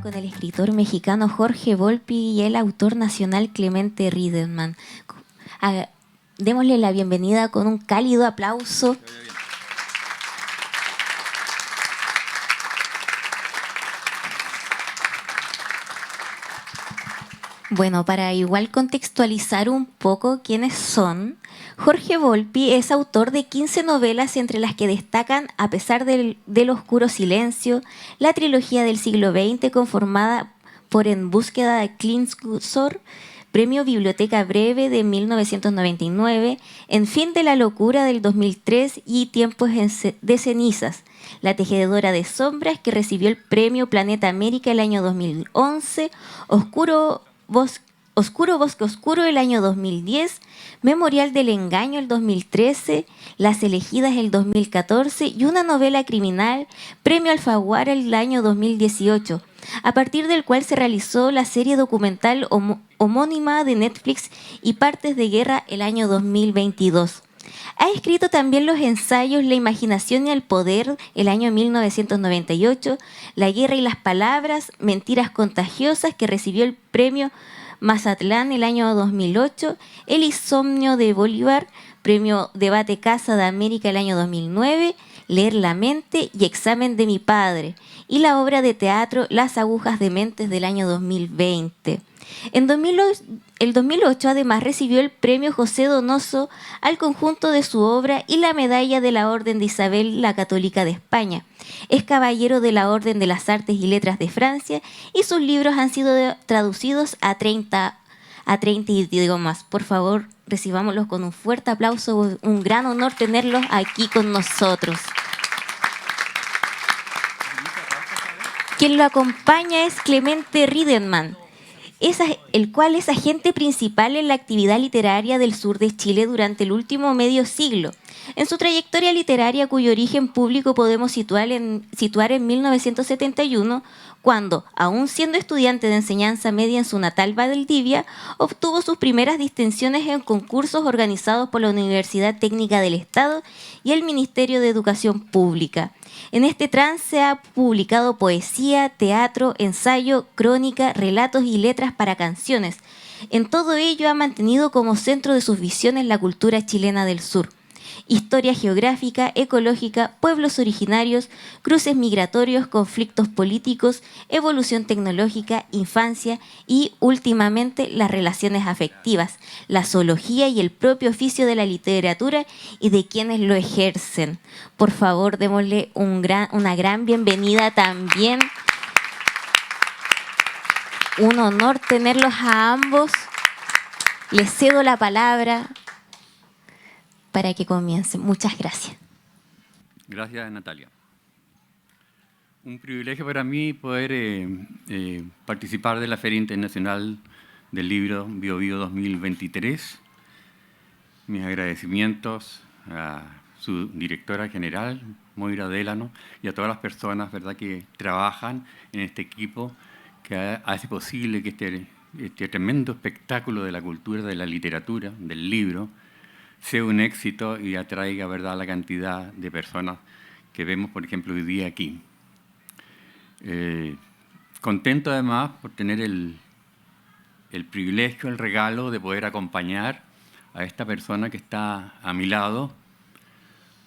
con el escritor mexicano Jorge Volpi y el autor nacional Clemente Riedemann. Démosle la bienvenida con un cálido aplauso. Bueno, para igual contextualizar un poco quiénes son, Jorge Volpi es autor de 15 novelas, entre las que destacan A pesar del oscuro silencio, la trilogía del siglo XX conformada por En búsqueda de Klingsor, Premio Biblioteca Breve de 1999, En fin de la locura del 2003 y Tiempos de cenizas, La tejedora de sombras, que recibió el Premio Planeta América el año 2011, Oscuro Bosque Oscuro el año 2010, Memorial del Engaño el 2013, Las elegidas el 2014 y una novela criminal, Premio Alfaguara el año 2018, a partir del cual se realizó la serie documental homónima de Netflix y Partes de Guerra el año 2022. Ha escrito también los ensayos La imaginación y el poder el año 1998, La guerra y las palabras, Mentiras contagiosas, que recibió el premio Mazatlán el año 2008, El insomnio de Bolívar, premio Debate Casa de América el año 2009, Leer la mente y Examen de mi padre, y la obra de teatro Las agujas de mentes del año 2020. En el 2008 además recibió el premio José Donoso al conjunto de su obra y la medalla de la Orden de Isabel la Católica de España. Es caballero de la Orden de las Artes y Letras de Francia y sus libros han sido traducidos a 30 idiomas. Por favor, recibámoslos con un fuerte aplauso. Un gran honor tenerlos aquí con nosotros. Quien lo acompaña es Clemente Riedemann, el cual es agente principal en la actividad literaria del sur de Chile durante el último medio siglo. En su trayectoria literaria, cuyo origen público podemos situar en 1971, cuando, aún siendo estudiante de enseñanza media en su natal Valdivia, obtuvo sus primeras distinciones en concursos organizados por la Universidad Técnica del Estado y el Ministerio de Educación Pública. En este trance ha publicado poesía, teatro, ensayo, crónica, relatos y letras para canciones. En todo ello ha mantenido como centro de sus visiones la cultura chilena del sur. Historia geográfica, ecológica, pueblos originarios, cruces migratorios, conflictos políticos, evolución tecnológica, infancia y, últimamente, las relaciones afectivas, la zoología y el propio oficio de la literatura y de quienes lo ejercen. Por favor, démosle una gran bienvenida también. Un honor tenerlos a ambos. Les cedo la palabra para que comiencen. Muchas gracias. Gracias, Natalia. Un privilegio para mí poder participar de la Feria Internacional del Libro Bio Bio 2023. Mis agradecimientos a su directora general, Moira Délano, y a todas las personas, ¿verdad?, que trabajan en este equipo que hace posible que este tremendo espectáculo de la cultura, de la literatura, del libro, sea un éxito y atraiga, ¿verdad?, la cantidad de personas que vemos, por ejemplo, hoy día aquí. Contento además por tener el privilegio, el regalo de poder acompañar a esta persona que está a mi lado,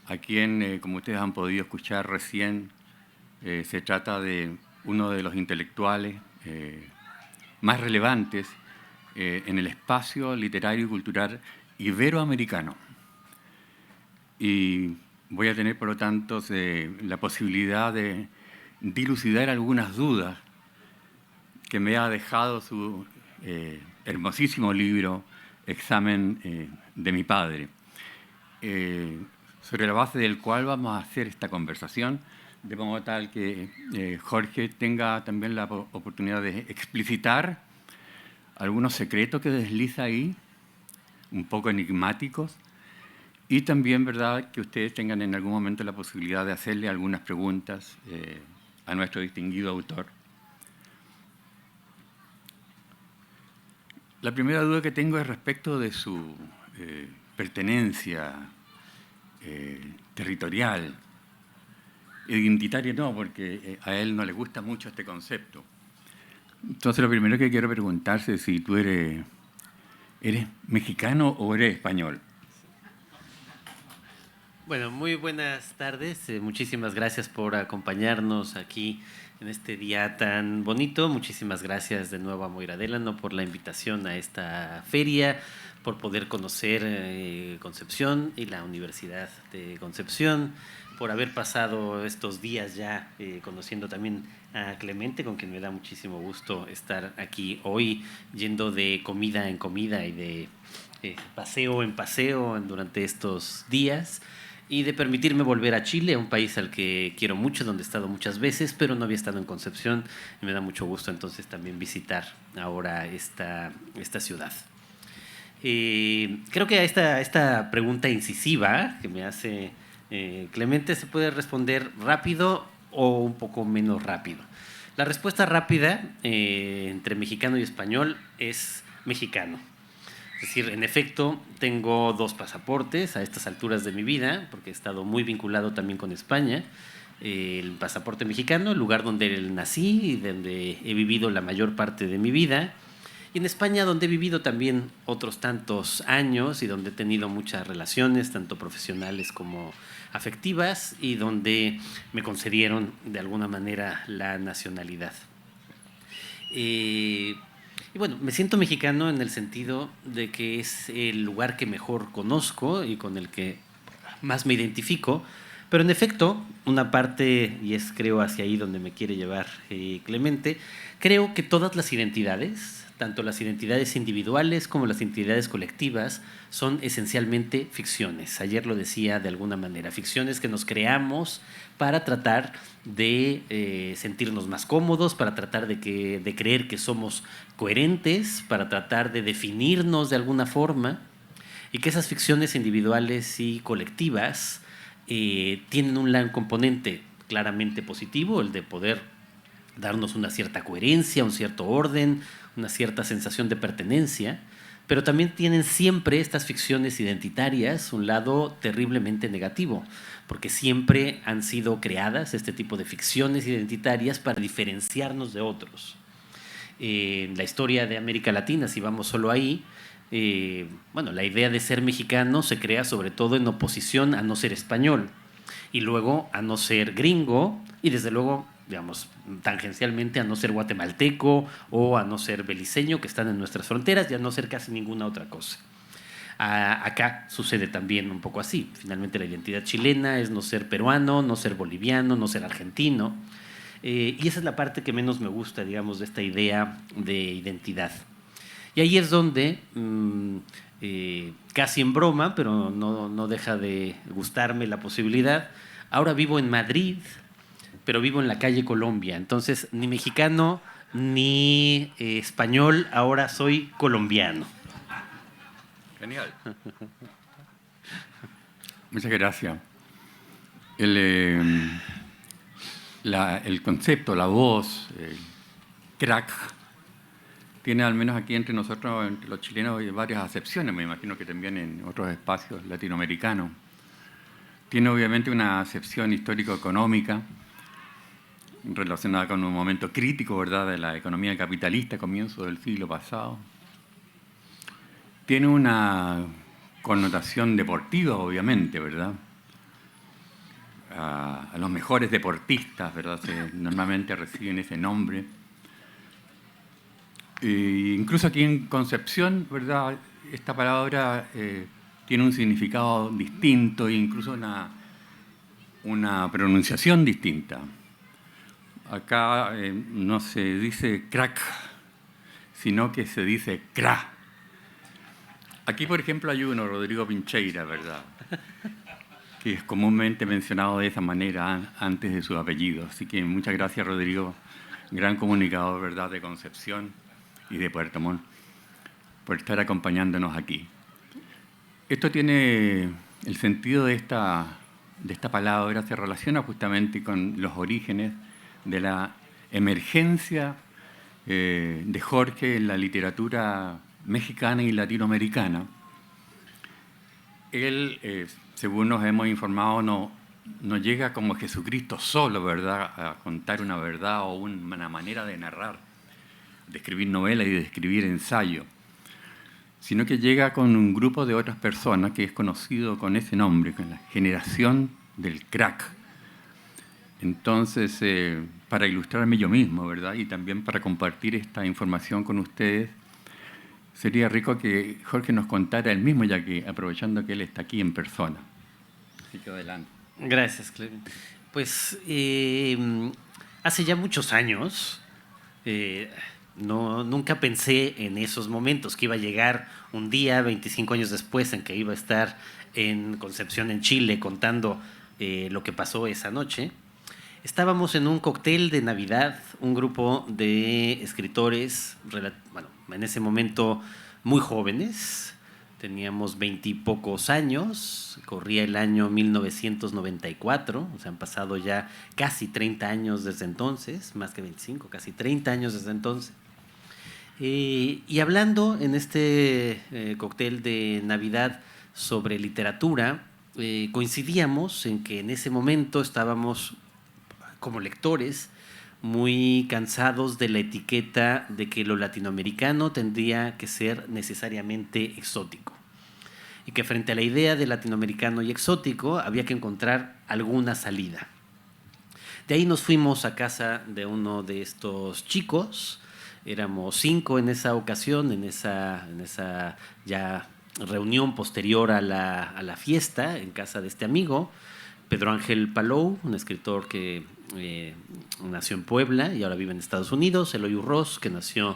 a quien, como ustedes han podido escuchar recién, se trata de uno de los intelectuales más relevantes en el espacio literario y cultural iberoamericano. Y voy a tener, por lo tanto, la posibilidad de dilucidar algunas dudas que me ha dejado su hermosísimo libro, Examen de mi padre, sobre la base del cual vamos a hacer esta conversación, de modo tal que Jorge tenga también la oportunidad de explicitar algunos secretos que desliza ahí, un poco enigmáticos, y también, ¿verdad?, que ustedes tengan en algún momento la posibilidad de hacerle algunas preguntas a nuestro distinguido autor. La primera duda que tengo es respecto de su pertenencia territorial. Identitaria no, porque a él no le gusta mucho este concepto. Entonces, lo primero que quiero preguntarse es si tú eres mexicano o eres español. Bueno, muy buenas tardes. Muchísimas gracias por acompañarnos aquí en este día tan bonito. Muchísimas gracias de nuevo a Moira Delano por la invitación a esta feria, por poder conocer Concepción y la Universidad de Concepción, por haber pasado estos días ya conociendo también a Clemente, con quien me da muchísimo gusto estar aquí hoy, yendo de comida en comida y de paseo en paseo durante estos días, y de permitirme volver a Chile, un país al que quiero mucho, donde he estado muchas veces, pero no había estado en Concepción, y me da mucho gusto entonces también visitar ahora esta ciudad. Creo que a esta pregunta incisiva que me hace Clemente se puede responder rápido o un poco menos rápido. La respuesta rápida entre mexicano y español es mexicano. Es decir, en efecto, tengo 2 pasaportes a estas alturas de mi vida, porque he estado muy vinculado también con España. El pasaporte mexicano, el lugar donde nací y donde he vivido la mayor parte de mi vida. Y en España, donde he vivido también otros tantos años y donde he tenido muchas relaciones, tanto profesionales como afectivas, y donde me concedieron de alguna manera la nacionalidad. Y bueno, me siento mexicano en el sentido de que es el lugar que mejor conozco y con el que más me identifico, pero en efecto, una parte, y es creo hacia ahí donde me quiere llevar Clemente, creo que todas las identidades, tanto las identidades individuales como las identidades colectivas, son esencialmente ficciones. Ayer lo decía de alguna manera, ficciones que nos creamos para tratar de sentirnos más cómodos, para tratar de creer que somos coherentes, para tratar de definirnos de alguna forma, y que esas ficciones individuales y colectivas tienen un componente claramente positivo, el de poder darnos una cierta coherencia, un cierto orden, una cierta sensación de pertenencia, pero también tienen siempre estas ficciones identitarias un lado terriblemente negativo, porque siempre han sido creadas este tipo de ficciones identitarias para diferenciarnos de otros. En la historia de América Latina, si vamos solo ahí, bueno, la idea de ser mexicano se crea sobre todo en oposición a no ser español y luego a no ser gringo y desde luego, digamos, tangencialmente a no ser guatemalteco o a no ser beliceño, que están en nuestras fronteras, y a no ser casi ninguna otra cosa. Acá sucede también un poco así. Finalmente la identidad chilena es no ser peruano, no ser boliviano, no ser argentino. Y esa es la parte que menos me gusta, digamos, de esta idea de identidad. Y ahí es donde, casi en broma, pero no deja de gustarme la posibilidad, ahora vivo en Madrid, pero vivo en la calle Colombia. Entonces, ni mexicano ni español, ahora soy colombiano. Genial. Muchas gracias. El concepto, la voz, el crack, tiene al menos aquí entre nosotros, entre los chilenos, varias acepciones, me imagino que también en otros espacios latinoamericanos. Tiene obviamente una acepción histórico-económica relacionada con un momento crítico, ¿verdad?, de la economía capitalista, comienzo del siglo pasado. Tiene una connotación deportiva, obviamente, ¿verdad? A los mejores deportistas, ¿verdad?, normalmente reciben ese nombre. Incluso aquí en Concepción, ¿verdad?, esta palabra tiene un significado distinto e incluso una pronunciación distinta. Acá no se dice crack, sino que se dice cra. Aquí, por ejemplo, hay uno, Rodrigo Pincheira, ¿verdad?, que es comúnmente mencionado de esa manera antes de su apellido. Así que muchas gracias, Rodrigo, gran comunicador, ¿verdad?, de Concepción y de Puerto Montt, por estar acompañándonos aquí. Esto tiene el sentido de esta palabra, se relaciona justamente con los orígenes de la emergencia de Jorge en la literatura mexicana y latinoamericana. Él, según nos hemos informado, no llega como Jesucristo solo, ¿verdad?, a contar una verdad o una manera de narrar, escribir novela y de escribir ensayo, sino que llega con un grupo de otras personas que es conocido con ese nombre, con la generación del crack. Entonces, para ilustrarme yo mismo, ¿verdad? Y también para compartir esta información con ustedes, sería rico que Jorge nos contara él mismo, ya que aprovechando que él está aquí en persona. Así que adelante. Gracias, Clement. Pues hace ya muchos años, nunca pensé en esos momentos, que iba a llegar un día, 25 años después, en que iba a estar en Concepción, en Chile, contando lo que pasó esa noche. Estábamos en un cóctel de Navidad, un grupo de escritores, bueno, en ese momento muy jóvenes, teníamos 20 y pocos años, corría el año 1994, o sea, han pasado ya casi 30 años desde entonces, más que 25, casi 30 años desde entonces. Y hablando en este cóctel de Navidad sobre literatura, coincidíamos en que en ese momento estábamos como lectores muy cansados de la etiqueta de que lo latinoamericano tendría que ser necesariamente exótico y que frente a la idea de latinoamericano y exótico había que encontrar alguna salida. De ahí nos fuimos a casa de uno de estos chicos, éramos 5 en esa ocasión, en esa ya reunión posterior a la fiesta en casa de este amigo, Pedro Ángel Palou, un escritor que nació en Puebla y ahora vive en Estados Unidos, Eloy Urroz, que nació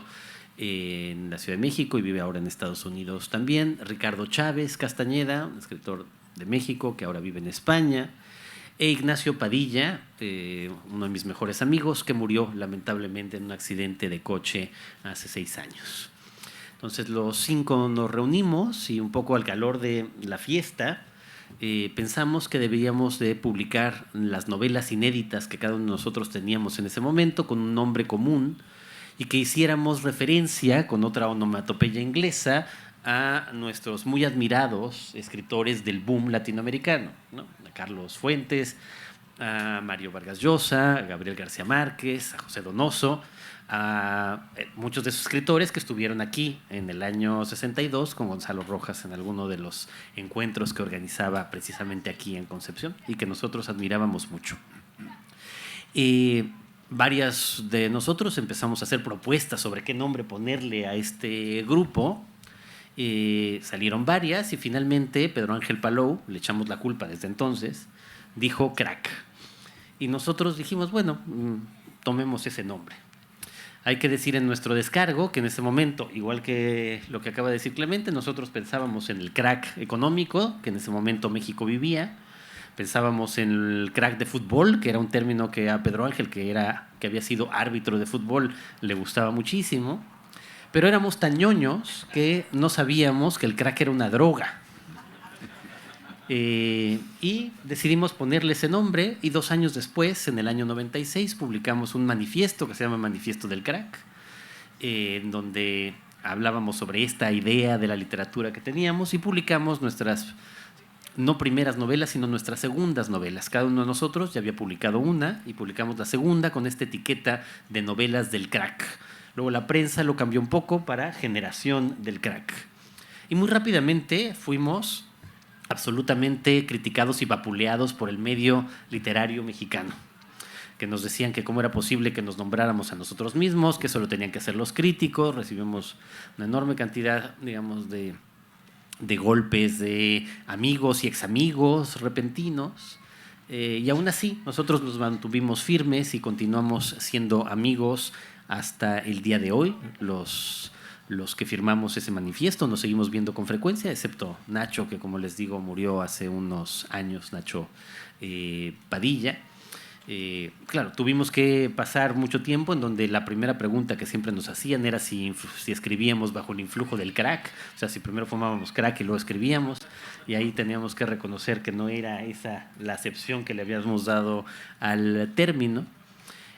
en la Ciudad de México y vive ahora en Estados Unidos también, Ricardo Chávez Castañeda, un escritor de México que ahora vive en España, e Ignacio Padilla, uno de mis mejores amigos, que murió lamentablemente en un accidente de coche hace 6 años. Entonces los 5 nos reunimos y un poco al calor de la fiesta pensamos que deberíamos de publicar las novelas inéditas que cada uno de nosotros teníamos en ese momento con un nombre común y que hiciéramos referencia con otra onomatopeya inglesa a nuestros muy admirados escritores del boom latinoamericano, ¿no? A Carlos Fuentes, a Mario Vargas Llosa, a Gabriel García Márquez, a José Donoso, a muchos de sus escritores que estuvieron aquí en el año 62 con Gonzalo Rojas en alguno de los encuentros que organizaba precisamente aquí en Concepción y que nosotros admirábamos mucho. Varias de nosotros empezamos a hacer propuestas sobre qué nombre ponerle a este grupo. Salieron varias y finalmente Pedro Ángel Palou, le echamos la culpa desde entonces, dijo crack. Y nosotros dijimos, bueno, tomemos ese nombre. Hay que decir en nuestro descargo que en ese momento, igual que lo que acaba de decir Clemente, nosotros pensábamos en el crack económico que en ese momento México vivía, pensábamos en el crack de fútbol, que era un término que a Pedro Ángel, que había sido árbitro de fútbol, le gustaba muchísimo, pero éramos tan ñoños que no sabíamos que el crack era una droga. Y decidimos ponerle ese nombre y 2 años después, en el año 96, publicamos un manifiesto que se llama Manifiesto del Crack, en donde hablábamos sobre esta idea de la literatura que teníamos y publicamos nuestras no primeras novelas, sino nuestras segundas novelas. Cada uno de nosotros ya había publicado una y publicamos la segunda con esta etiqueta de novelas del crack. Luego la prensa lo cambió un poco para Generación del Crack. Y muy rápidamente fuimos absolutamente criticados y vapuleados por el medio literario mexicano, que nos decían que cómo era posible que nos nombráramos a nosotros mismos, que eso lo tenían que hacer los críticos. Recibimos una enorme cantidad, digamos, de golpes de amigos y examigos repentinos, y aún así nosotros nos mantuvimos firmes y continuamos siendo amigos hasta el día de hoy. Los que firmamos ese manifiesto nos seguimos viendo con frecuencia, excepto Nacho, que como les digo murió hace unos años, Nacho Padilla. Claro, tuvimos que pasar mucho tiempo en donde la primera pregunta que siempre nos hacían era si escribíamos bajo el influjo del crack, o sea, si primero fumábamos crack y luego escribíamos, y ahí teníamos que reconocer que no era esa la acepción que le habíamos dado al término.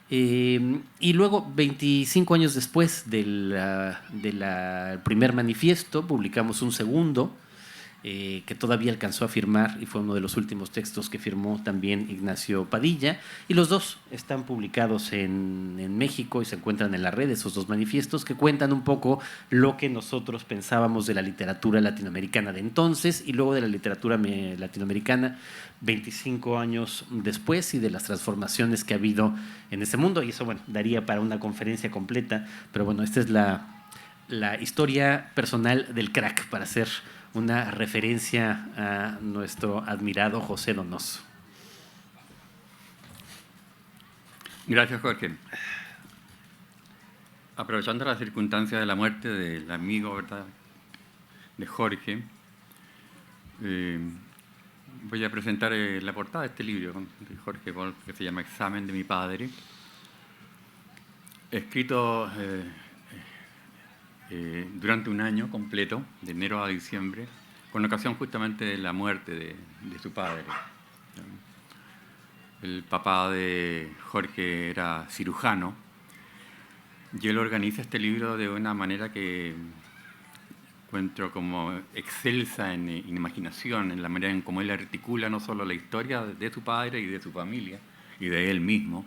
Y luego, 25 años después del primer manifiesto, publicamos un segundo, que todavía alcanzó a firmar y fue uno de los últimos textos que firmó también Ignacio Padilla. Y los dos están publicados en México y se encuentran en la red, esos dos manifiestos que cuentan un poco lo que nosotros pensábamos de la literatura latinoamericana de entonces y luego de la literatura latinoamericana 25 años después y de las transformaciones que ha habido en ese mundo. Y eso, bueno, daría para una conferencia completa, pero bueno, esta es la historia personal del crack para hacer una referencia a nuestro admirado José Donoso. Gracias, Jorge. Aprovechando la circunstancia de la muerte del amigo, ¿verdad?, de Jorge, voy a presentar la portada de este libro de Jorge Volpi, que se llama Examen de mi padre, escrito durante un año completo, de enero a diciembre, con ocasión justamente de la muerte de su padre. El papá de Jorge era cirujano y él organiza este libro de una manera que encuentro como excelsa en imaginación, en la manera en cómo él articula no solo la historia de su padre y de su familia y de él mismo,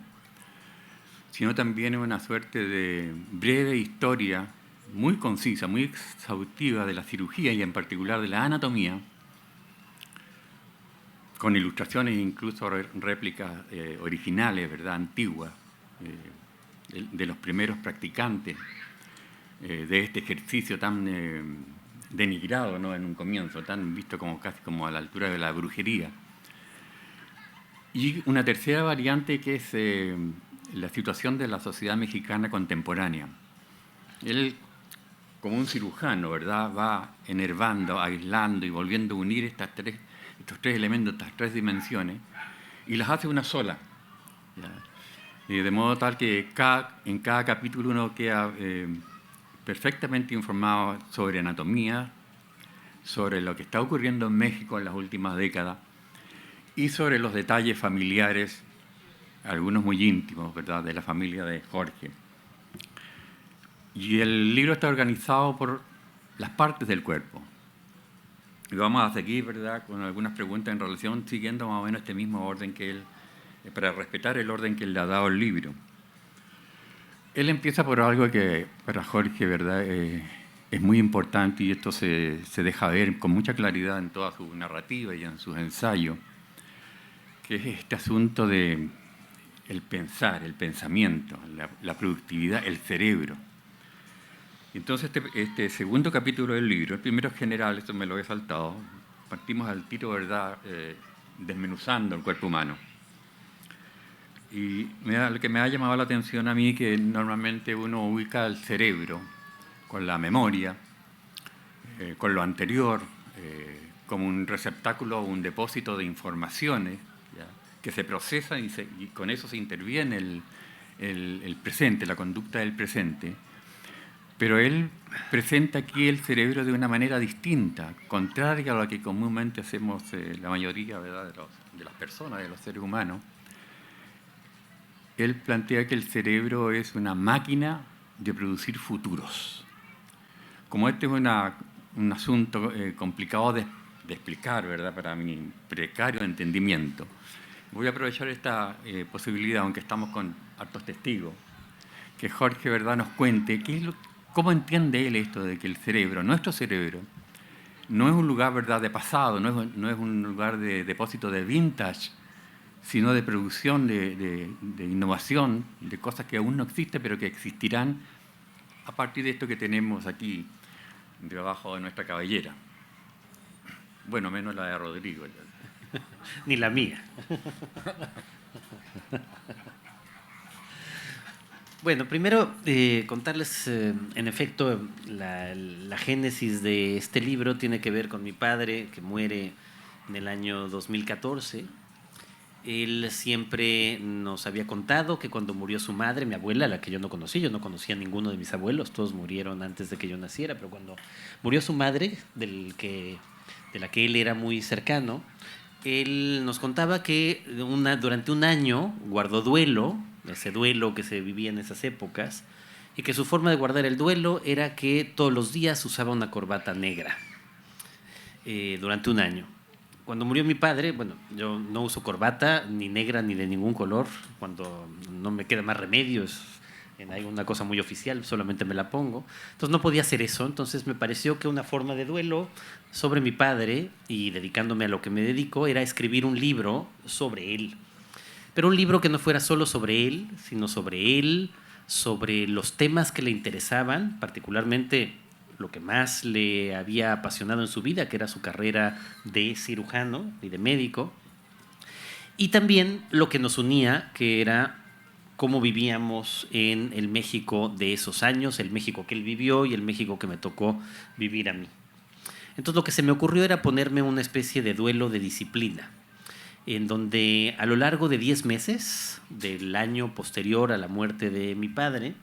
sino también una suerte de breve historia muy concisa, muy exhaustiva de la cirugía y en particular de la anatomía, con ilustraciones e incluso réplicas originales, ¿verdad?, antiguas, de los primeros practicantes de este ejercicio tan denigrado, ¿no?, en un comienzo, tan visto como casi como a la altura de la brujería. Y una tercera variante que es la situación de la sociedad mexicana contemporánea. Él, como un cirujano, ¿verdad?, va enervando, aislando y volviendo a unir estos tres elementos, estas tres dimensiones, y las hace una sola. ¿Ya? De modo tal que en cada capítulo uno queda perfectamente informado sobre anatomía, sobre lo que está ocurriendo en México en las últimas décadas y sobre los detalles familiares, algunos muy íntimos, ¿verdad?, de la familia de Jorge. Y el libro está organizado por las partes del cuerpo. Y vamos a seguir, ¿verdad?, con algunas preguntas en relación, siguiendo más o menos este mismo orden que él, para respetar el orden que él le ha dado el libro. Él empieza por algo que para Jorge, ¿verdad?, es muy importante, y esto se deja ver con mucha claridad en toda su narrativa y en sus ensayos, que es este asunto de el pensar, el pensamiento, la productividad, el cerebro. Entonces, este segundo capítulo del libro, el primero es general, esto me lo he saltado, partimos al tiro, ¿verdad?, desmenuzando el cuerpo humano. Y lo que me ha llamado la atención a mí, que normalmente uno ubica el cerebro con la memoria, con lo anterior, como un receptáculo o un depósito de informaciones, ¿ya?, que se procesan y con eso se interviene el presente, la conducta del presente. Pero él presenta aquí el cerebro de una manera distinta, contraria a lo que comúnmente hacemos la mayoría, ¿verdad?, de las personas, de los seres humanos. Él plantea que el cerebro es una máquina de producir futuros. Como este es un asunto complicado de explicar, ¿verdad?, para mi precario entendimiento, voy a aprovechar esta posibilidad, aunque estamos con hartos testigos, que Jorge, ¿verdad?, nos cuente cómo entiende él esto de que el cerebro, nuestro cerebro, no es un lugar, ¿verdad?, de pasado, no es un lugar de depósito de vintage, sino de producción, de innovación, de cosas que aún no existen, pero que existirán a partir de esto que tenemos aquí debajo de nuestra cabellera. Bueno, menos la de Rodrigo. Ni la mía. Bueno, primero contarles, en efecto, la génesis de este libro tiene que ver con mi padre, que muere en el año 2014. Él siempre nos había contado que cuando murió su madre, mi abuela, la que yo no conocía a ninguno de mis abuelos, todos murieron antes de que yo naciera, pero cuando murió su madre, de la que él era muy cercano, él nos contaba que durante un año guardó duelo, ese duelo que se vivía en esas épocas, y que su forma de guardar el duelo era que todos los días usaba una corbata negra. durante un año. Cuando murió mi padre, bueno, yo no uso corbata, ni negra ni de ningún color. Cuando no me queda más remedio, en alguna cosa muy oficial, solamente me la pongo. Entonces no podía hacer eso. Entonces me pareció que una forma de duelo sobre mi padre, y dedicándome a lo que me dedico, era escribir un libro sobre él. Pero un libro que no fuera solo sobre él, sino sobre él, sobre los temas que le interesaban, particularmente lo que más le había apasionado en su vida, que era su carrera de cirujano y de médico, y también lo que nos unía, que era cómo vivíamos en el México de esos años, el México que él vivió y el México que me tocó vivir a mí. Entonces lo que se me ocurrió era ponerme una especie de duelo de disciplina, en donde a lo largo de 10 meses del año posterior a la muerte de mi padre,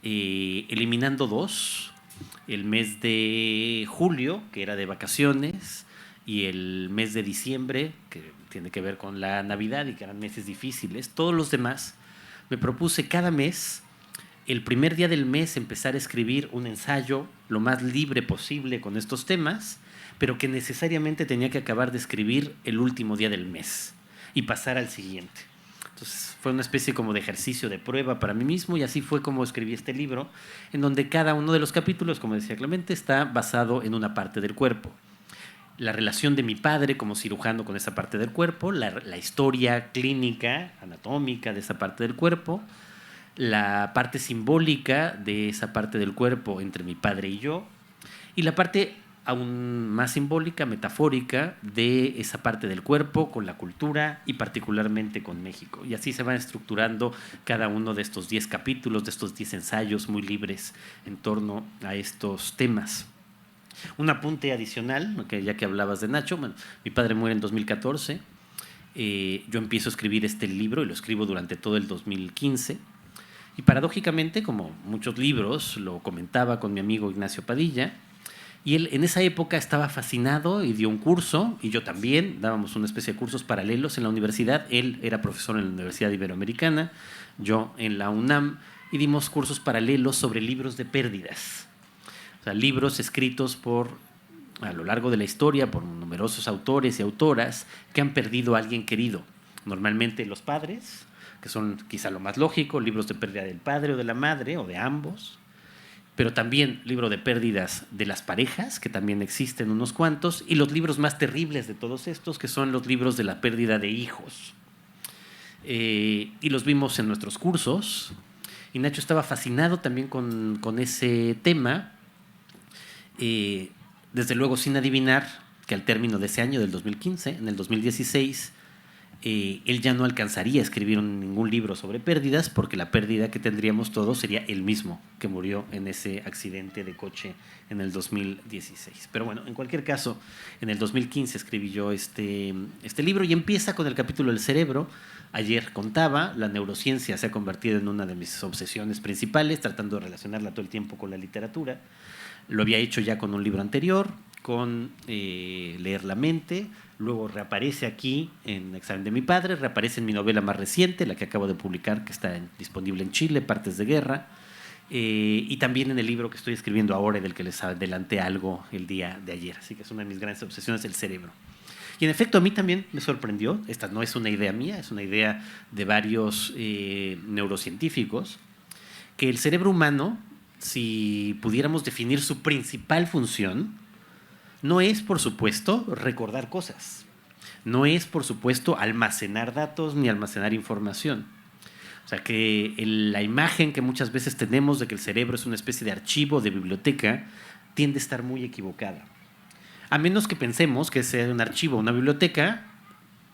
eliminando 2, el mes de julio, que era de vacaciones, y el mes de diciembre, que tiene que ver con la Navidad y que eran meses difíciles, todos los demás, me propuse cada mes, el primer día del mes, empezar a escribir un ensayo lo más libre posible con estos temas, pero que necesariamente tenía que acabar de escribir el último día del mes y pasar al siguiente. Entonces fue una especie como de ejercicio de prueba para mí mismo, y así fue como escribí este libro, en donde cada uno de los capítulos, como decía Clemente, está basado en una parte del cuerpo. La relación de mi padre como cirujano con esa parte del cuerpo, la historia clínica, anatómica de esa parte del cuerpo, la parte simbólica de esa parte del cuerpo entre mi padre y yo, y la parte aún más simbólica, metafórica, de esa parte del cuerpo con la cultura y particularmente con México. Y así se van estructurando cada uno de estos 10 capítulos, de estos 10 ensayos muy libres en torno a estos temas. Un apunte adicional, ya que hablabas de Nacho, bueno, mi padre muere en 2014, yo empiezo a escribir este libro y lo escribo durante todo el 2015, y paradójicamente, como muchos libros, lo comentaba con mi amigo Ignacio Padilla, y él en esa época estaba fascinado y dio un curso, y yo también, dábamos una especie de cursos paralelos en la universidad. Él era profesor en la Universidad Iberoamericana, yo en la UNAM, y dimos cursos paralelos sobre libros de pérdidas. O sea, libros escritos a lo largo de la historia por numerosos autores y autoras que han perdido a alguien querido. Normalmente los padres, que son quizá lo más lógico, libros de pérdida del padre o de la madre, o de ambos, pero también libro de pérdidas de las parejas, que también existen unos cuantos, y los libros más terribles de todos estos, que son los libros de la pérdida de hijos. Y los vimos en nuestros cursos, y Nacho estaba fascinado también con ese tema, desde luego sin adivinar que al término de ese año, del 2015, en el 2016, él ya no alcanzaría a escribir ningún libro sobre pérdidas, porque la pérdida que tendríamos todos sería él mismo, que murió en ese accidente de coche en el 2016. Pero bueno, en cualquier caso, en el 2015 escribí yo este libro, y empieza con el capítulo del cerebro. Ayer contaba, la neurociencia se ha convertido en una de mis obsesiones principales, tratando de relacionarla todo el tiempo con la literatura. Lo había hecho ya con un libro anterior, con Leer la mente. Luego reaparece aquí en Examen de mi padre, reaparece en mi novela más reciente, la que acabo de publicar, que está disponible en Chile, Partes de guerra, y también en el libro que estoy escribiendo ahora, del que les adelanté algo el día de ayer. Así que es una de mis grandes obsesiones, el cerebro. Y en efecto, a mí también me sorprendió, esta no es una idea mía, es una idea de varios neurocientíficos, que el cerebro humano, si pudiéramos definir su principal función, no es, por supuesto, recordar cosas. No es, por supuesto, almacenar datos ni almacenar información. O sea, que la imagen que muchas veces tenemos de que el cerebro es una especie de archivo, de biblioteca, tiende a estar muy equivocada. A menos que pensemos que sea un archivo, una biblioteca,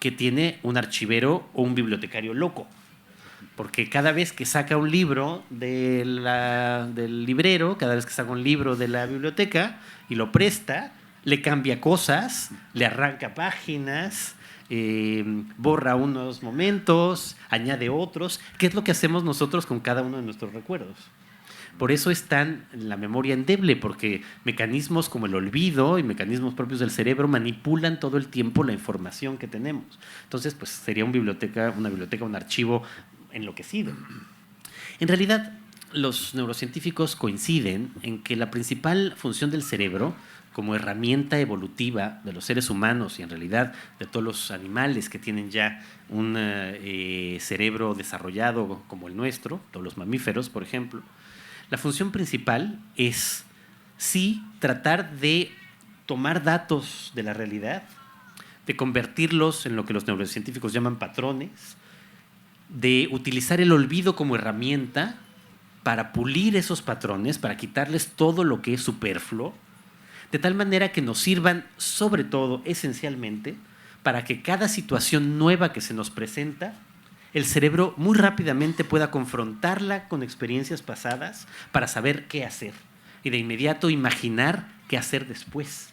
que tiene un archivero o un bibliotecario loco. Porque cada vez que saca un libro del librero, cada vez que saca un libro de la biblioteca y lo presta, le cambia cosas, le arranca páginas, borra unos momentos, añade otros. ¿Qué es lo que hacemos nosotros con cada uno de nuestros recuerdos? Por eso es tan la memoria endeble, porque mecanismos como el olvido y mecanismos propios del cerebro manipulan todo el tiempo la información que tenemos. Entonces, pues sería una biblioteca, un archivo enloquecido. En realidad, los neurocientíficos coinciden en que la principal función del cerebro como herramienta evolutiva de los seres humanos y en realidad de todos los animales que tienen ya un cerebro desarrollado como el nuestro, todos los mamíferos, por ejemplo, la función principal es sí tratar de tomar datos de la realidad, de convertirlos en lo que los neurocientíficos llaman patrones, de utilizar el olvido como herramienta para pulir esos patrones, para quitarles todo lo que es superfluo, de tal manera que nos sirvan, sobre todo, esencialmente, para que cada situación nueva que se nos presenta, el cerebro muy rápidamente pueda confrontarla con experiencias pasadas para saber qué hacer y de inmediato imaginar qué hacer después.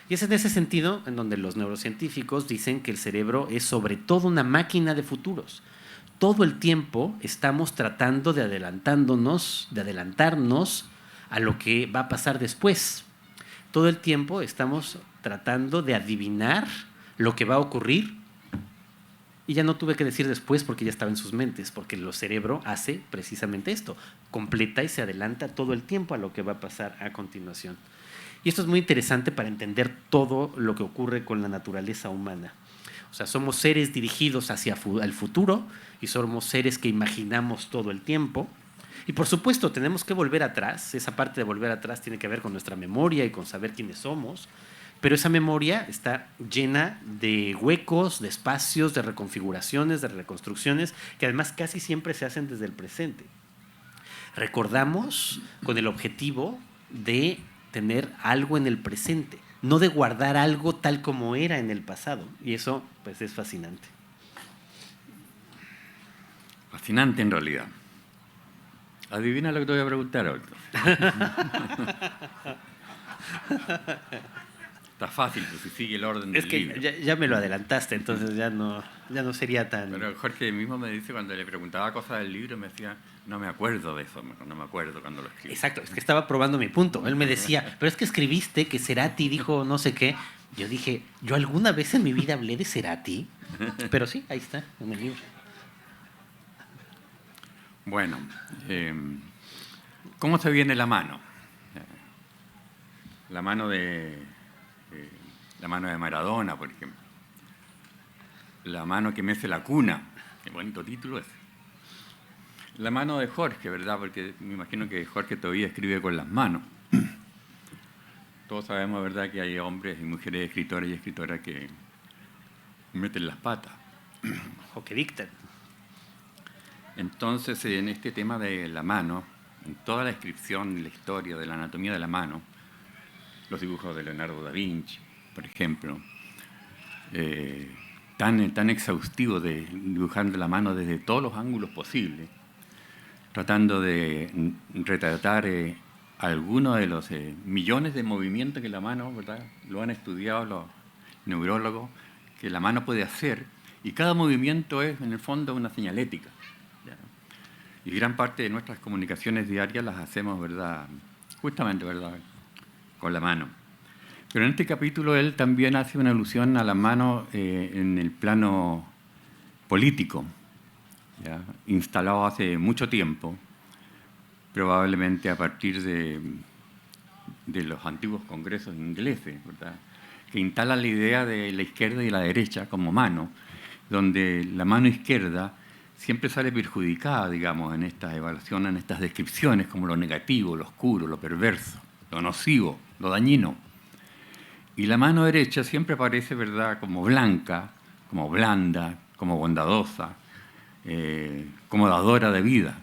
Y es en ese sentido en donde los neurocientíficos dicen que el cerebro es sobre todo una máquina de futuros. Todo el tiempo estamos tratando de adelantarnos a lo que va a pasar después. Todo el tiempo estamos tratando de adivinar lo que va a ocurrir. Y ya no tuve que decir después porque ya estaba en sus mentes, porque el cerebro hace precisamente esto, completa y se adelanta todo el tiempo a lo que va a pasar a continuación. Y esto es muy interesante para entender todo lo que ocurre con la naturaleza humana. O sea, somos seres dirigidos hacia el futuro y somos seres que imaginamos todo el tiempo. Y por supuesto, tenemos que volver atrás. Esa parte de volver atrás tiene que ver con nuestra memoria y con saber quiénes somos. Pero esa memoria está llena de huecos, de espacios, de reconfiguraciones, de reconstrucciones, que además casi siempre se hacen desde el presente. Recordamos con el objetivo de tener algo en el presente, no de guardar algo tal como era en el pasado. Y eso, pues, es fascinante. Fascinante en realidad. Adivina lo que te voy a preguntar ahora. Está fácil, pues si sigue el orden del libro. Es que ya me lo adelantaste, entonces ya no sería tan... Pero Jorge mismo me dice, cuando le preguntaba cosas del libro, me decía, no me acuerdo de eso, no me acuerdo cuando lo escribí. Exacto, es que estaba probando mi punto. Él me decía, pero es que escribiste que Cerati dijo no sé qué. Yo dije, ¿yo alguna vez en mi vida hablé de Cerati? Pero sí, ahí está, en el libro. Bueno, ¿cómo se viene la mano? La mano de Maradona, por ejemplo. La mano que mece la cuna. Qué bonito título ese. La mano de Jorge, ¿verdad? Porque me imagino que Jorge todavía escribe con las manos. Todos sabemos, ¿verdad?, que hay hombres y mujeres escritores y escritoras que meten las patas. O que dictan. Entonces, en este tema de la mano, en toda la descripción y la historia de la anatomía de la mano, los dibujos de Leonardo da Vinci, por ejemplo, tan exhaustivo de dibujando la mano desde todos los ángulos posibles, tratando de retratar algunos de los millones de movimientos que la mano, ¿verdad?, lo han estudiado los neurólogos, que la mano puede hacer, y cada movimiento es, en el fondo, una señalética. ¿Ya? Y gran parte de nuestras comunicaciones diarias las hacemos, ¿verdad?, justamente, ¿verdad?, con la mano. Pero en este capítulo él también hace una alusión a la mano en el plano político, ¿ya?, instalado hace mucho tiempo, probablemente a partir de los antiguos congresos ingleses, ¿verdad?, que instalan la idea de la izquierda y la derecha como mano, donde la mano izquierda siempre sale perjudicada, digamos, en estas evaluaciones, en estas descripciones, como lo negativo, lo oscuro, lo perverso, lo nocivo, lo dañino. Y la mano derecha siempre aparece, ¿verdad?, como blanca, como blanda, como bondadosa, como dadora de vida.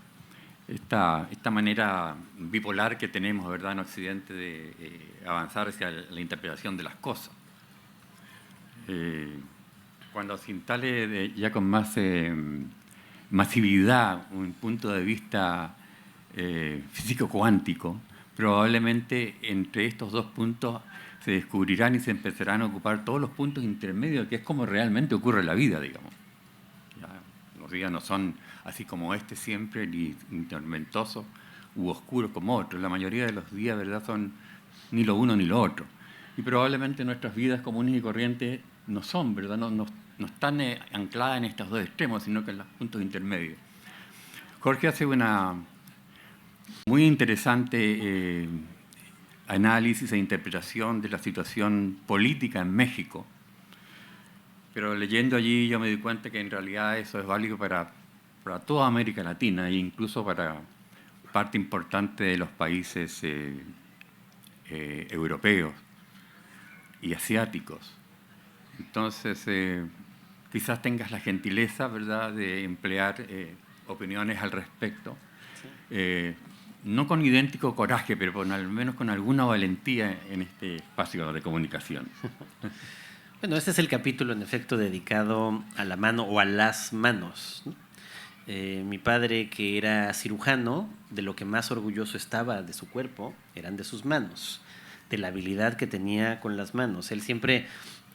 Esta manera bipolar que tenemos, ¿verdad?, en Occidente de avanzar hacia la interpretación de las cosas. Cuando se instale ya con más masividad un punto de vista físico-cuántico, probablemente entre estos dos puntos se descubrirán y se empezarán a ocupar todos los puntos intermedios, que es como realmente ocurre la vida, digamos. Ya, los días no son así como este siempre, ni tormentosos u oscuros como otros. La mayoría de los días, ¿verdad?, son ni lo uno ni lo otro. Y probablemente nuestras vidas comunes y corrientes no son, ¿verdad?, no están ancladas en estos dos extremos, sino que en los puntos intermedios. Jorge hace una muy interesante análisis e interpretación de la situación política en México. Pero leyendo allí yo me di cuenta que en realidad eso es válido para toda América Latina e incluso para parte importante de los países europeos y asiáticos. Entonces, quizás tengas la gentileza, ¿verdad?, de emplear opiniones al respecto. No con idéntico coraje, pero al menos con alguna valentía en este espacio de comunicación. Bueno, este es el capítulo, en efecto, dedicado a la mano o a las manos, ¿no? Mi padre, que era cirujano, de lo que más orgulloso estaba de su cuerpo eran de sus manos, de la habilidad que tenía con las manos. Él siempre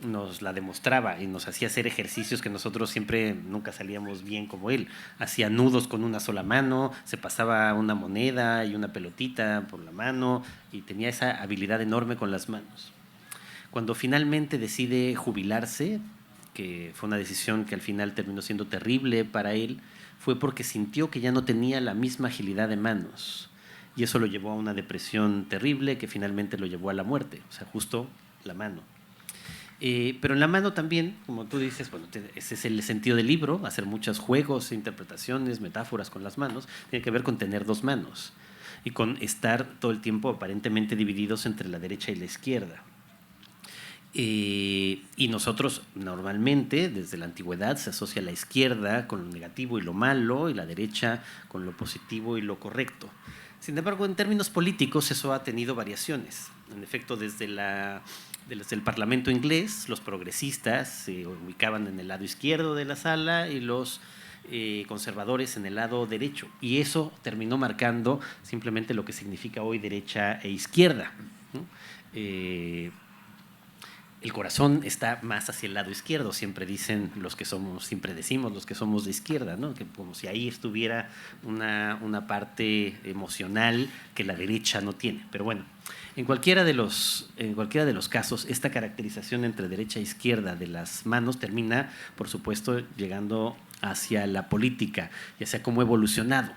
nos la demostraba y nos hacía hacer ejercicios que nosotros siempre nunca salíamos bien como él. Hacía nudos con una sola mano, se pasaba una moneda y una pelotita por la mano y tenía esa habilidad enorme con las manos. Cuando finalmente decide jubilarse, que fue una decisión que al final terminó siendo terrible para él, fue porque sintió que ya no tenía la misma agilidad de manos. Y eso lo llevó a una depresión terrible que finalmente lo llevó a la muerte, o sea, justo la mano. Pero en la mano también, como tú dices, bueno, ese es el sentido del libro, hacer muchos juegos, interpretaciones, metáforas con las manos, tiene que ver con tener dos manos y con estar todo el tiempo aparentemente divididos entre la derecha y la izquierda. Y nosotros normalmente, desde la antigüedad, se asocia la izquierda con lo negativo y lo malo y la derecha con lo positivo y lo correcto. Sin embargo, en términos políticos eso ha tenido variaciones. En efecto, desde el Parlamento inglés, los progresistas se ubicaban en el lado izquierdo de la sala y los conservadores en el lado derecho. Y eso terminó marcando simplemente lo que significa hoy derecha e izquierda, ¿no? El corazón está más hacia el lado izquierdo, siempre decimos los que somos de izquierda, ¿no? Que como si ahí estuviera una parte emocional que la derecha no tiene. Pero bueno, en cualquiera de los casos, esta caracterización entre derecha e izquierda de las manos termina, por supuesto, llegando hacia la política y hacia cómo ha evolucionado.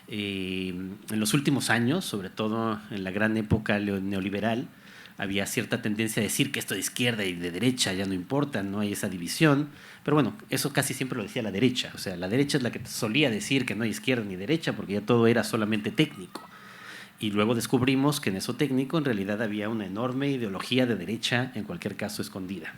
En los últimos años, sobre todo en la gran época neoliberal, había cierta tendencia a decir que esto de izquierda y de derecha ya no importa, no hay esa división. Pero bueno, eso casi siempre lo decía la derecha. O sea, la derecha es la que solía decir que no hay izquierda ni derecha porque ya todo era solamente técnico. Y luego descubrimos que en eso técnico en realidad había una enorme ideología de derecha, en cualquier caso escondida.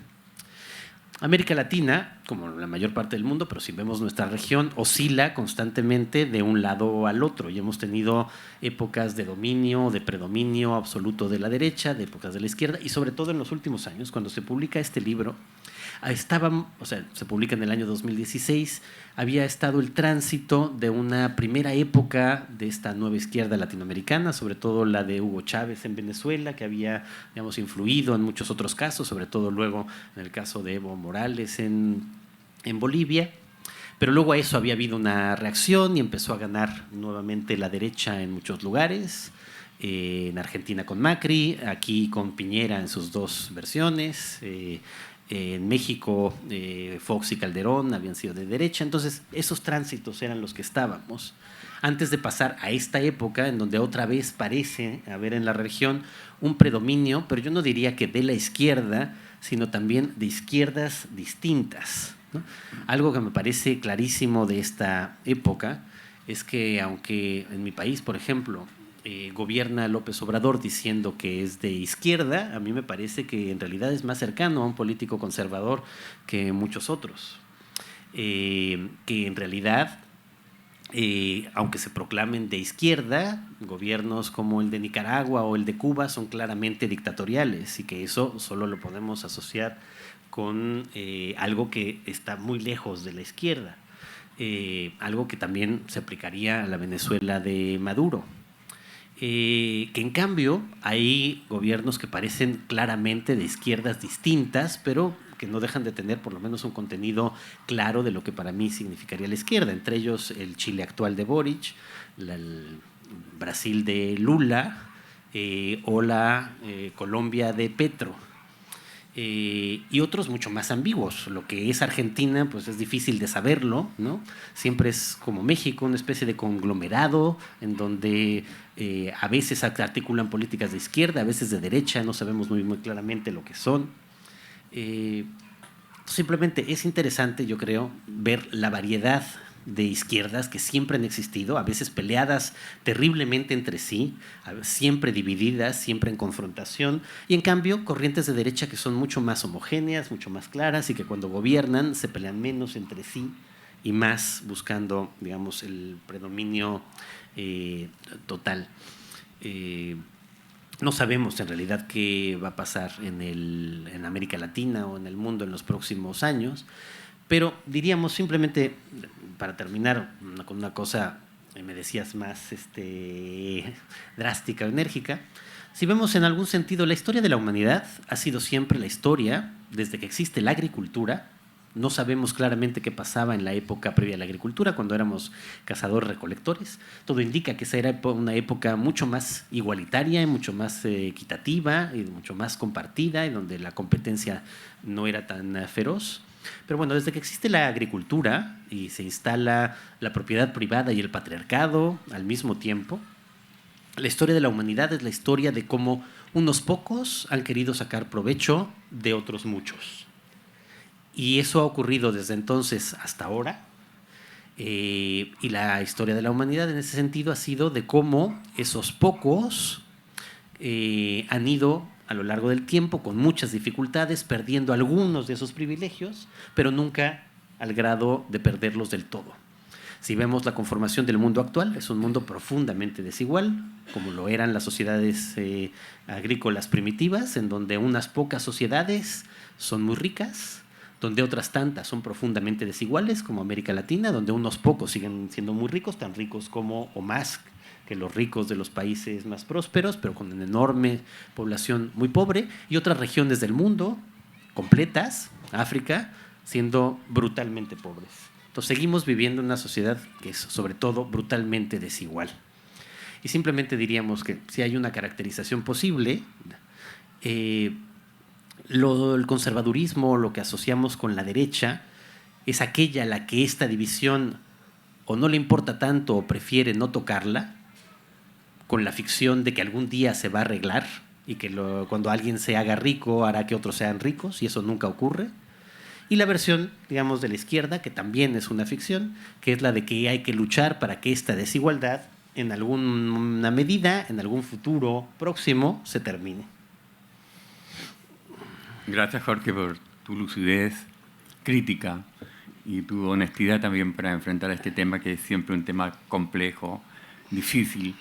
América Latina, como la mayor parte del mundo, pero si vemos nuestra región, oscila constantemente de un lado al otro y hemos tenido épocas de dominio, de predominio absoluto de la derecha, de épocas de la izquierda y sobre todo en los últimos años, cuando se publica este libro, se publica en el año 2016, había estado el tránsito de una primera época de esta nueva izquierda latinoamericana, sobre todo la de Hugo Chávez en Venezuela, que había, digamos, influido en muchos otros casos, sobre todo luego en el caso de Evo Morales en Bolivia. Pero luego a eso había habido una reacción y empezó a ganar nuevamente la derecha en muchos lugares. En Argentina con Macri, aquí con Piñera en sus dos versiones. En México, Fox y Calderón habían sido de derecha. Entonces, esos tránsitos eran los que estábamos. Antes de pasar a esta época, en donde otra vez parece haber en la región un predominio, pero yo no diría que de la izquierda, sino también de izquierdas distintas, ¿no? Algo que me parece clarísimo de esta época es que, aunque en mi país, por ejemplo, gobierna López Obrador diciendo que es de izquierda, a mí me parece que en realidad es más cercano a un político conservador que muchos otros. Que en realidad, aunque se proclamen de izquierda, gobiernos como el de Nicaragua o el de Cuba son claramente dictatoriales y que eso solo lo podemos asociar con algo que está muy lejos de la izquierda. Algo que también se aplicaría a la Venezuela de Maduro. Que en cambio hay gobiernos que parecen claramente de izquierdas distintas, pero que no dejan de tener por lo menos un contenido claro de lo que para mí significaría la izquierda, entre ellos el Chile actual de Boric, el Brasil de Lula o la Colombia de Petro. y otros mucho más ambiguos. Lo que es Argentina, pues es difícil de saberlo, ¿no? Siempre es como México, una especie de conglomerado en donde a veces articulan políticas de izquierda, a veces de derecha, no sabemos muy claramente lo que son. Simplemente es interesante, yo creo, ver la variedad de izquierdas que siempre han existido, a veces peleadas terriblemente entre sí, siempre divididas, siempre en confrontación, y en cambio corrientes de derecha que son mucho más homogéneas, mucho más claras y que cuando gobiernan se pelean menos entre sí y más buscando, digamos, el predominio total. No sabemos en realidad qué va a pasar en América Latina o en el mundo en los próximos años, pero diríamos simplemente, para terminar con una cosa, me decías, más drástica o enérgica, si vemos en algún sentido la historia de la humanidad ha sido siempre la historia, desde que existe la agricultura. No sabemos claramente qué pasaba en la época previa a la agricultura, cuando éramos cazadores-recolectores. Todo indica que esa era una época mucho más igualitaria, mucho más equitativa y mucho más compartida, y donde la competencia no era tan feroz. Pero bueno, desde que existe la agricultura y se instala la propiedad privada y el patriarcado al mismo tiempo, la historia de la humanidad es la historia de cómo unos pocos han querido sacar provecho de otros muchos. Y eso ha ocurrido desde entonces hasta ahora. Y la historia de la humanidad en ese sentido ha sido de cómo esos pocos han ido a lo largo del tiempo con muchas dificultades, perdiendo algunos de esos privilegios, pero nunca al grado de perderlos del todo. Si vemos la conformación del mundo actual, es un mundo profundamente desigual, como lo eran las sociedades agrícolas primitivas, en donde unas pocas sociedades son muy ricas, donde otras tantas son profundamente desiguales, como América Latina, donde unos pocos siguen siendo muy ricos, tan ricos como o más que los ricos de los países más prósperos, pero con una enorme población muy pobre, y otras regiones del mundo completas, África, siendo brutalmente pobres. Entonces seguimos viviendo en una sociedad que es sobre todo brutalmente desigual. Y simplemente diríamos que si hay una caracterización posible, el conservadurismo, lo que asociamos con la derecha, es aquella a la que esta división o no le importa tanto o prefiere no tocarla, con la ficción de que algún día se va a arreglar y que cuando alguien se haga rico hará que otros sean ricos, y eso nunca ocurre. Y la versión, digamos, de la izquierda, que también es una ficción, que es la de que hay que luchar para que esta desigualdad, en alguna medida, en algún futuro próximo, se termine. Gracias, Jorge, por tu lucidez crítica y tu honestidad también para enfrentar este tema, que es siempre un tema complejo, difícil,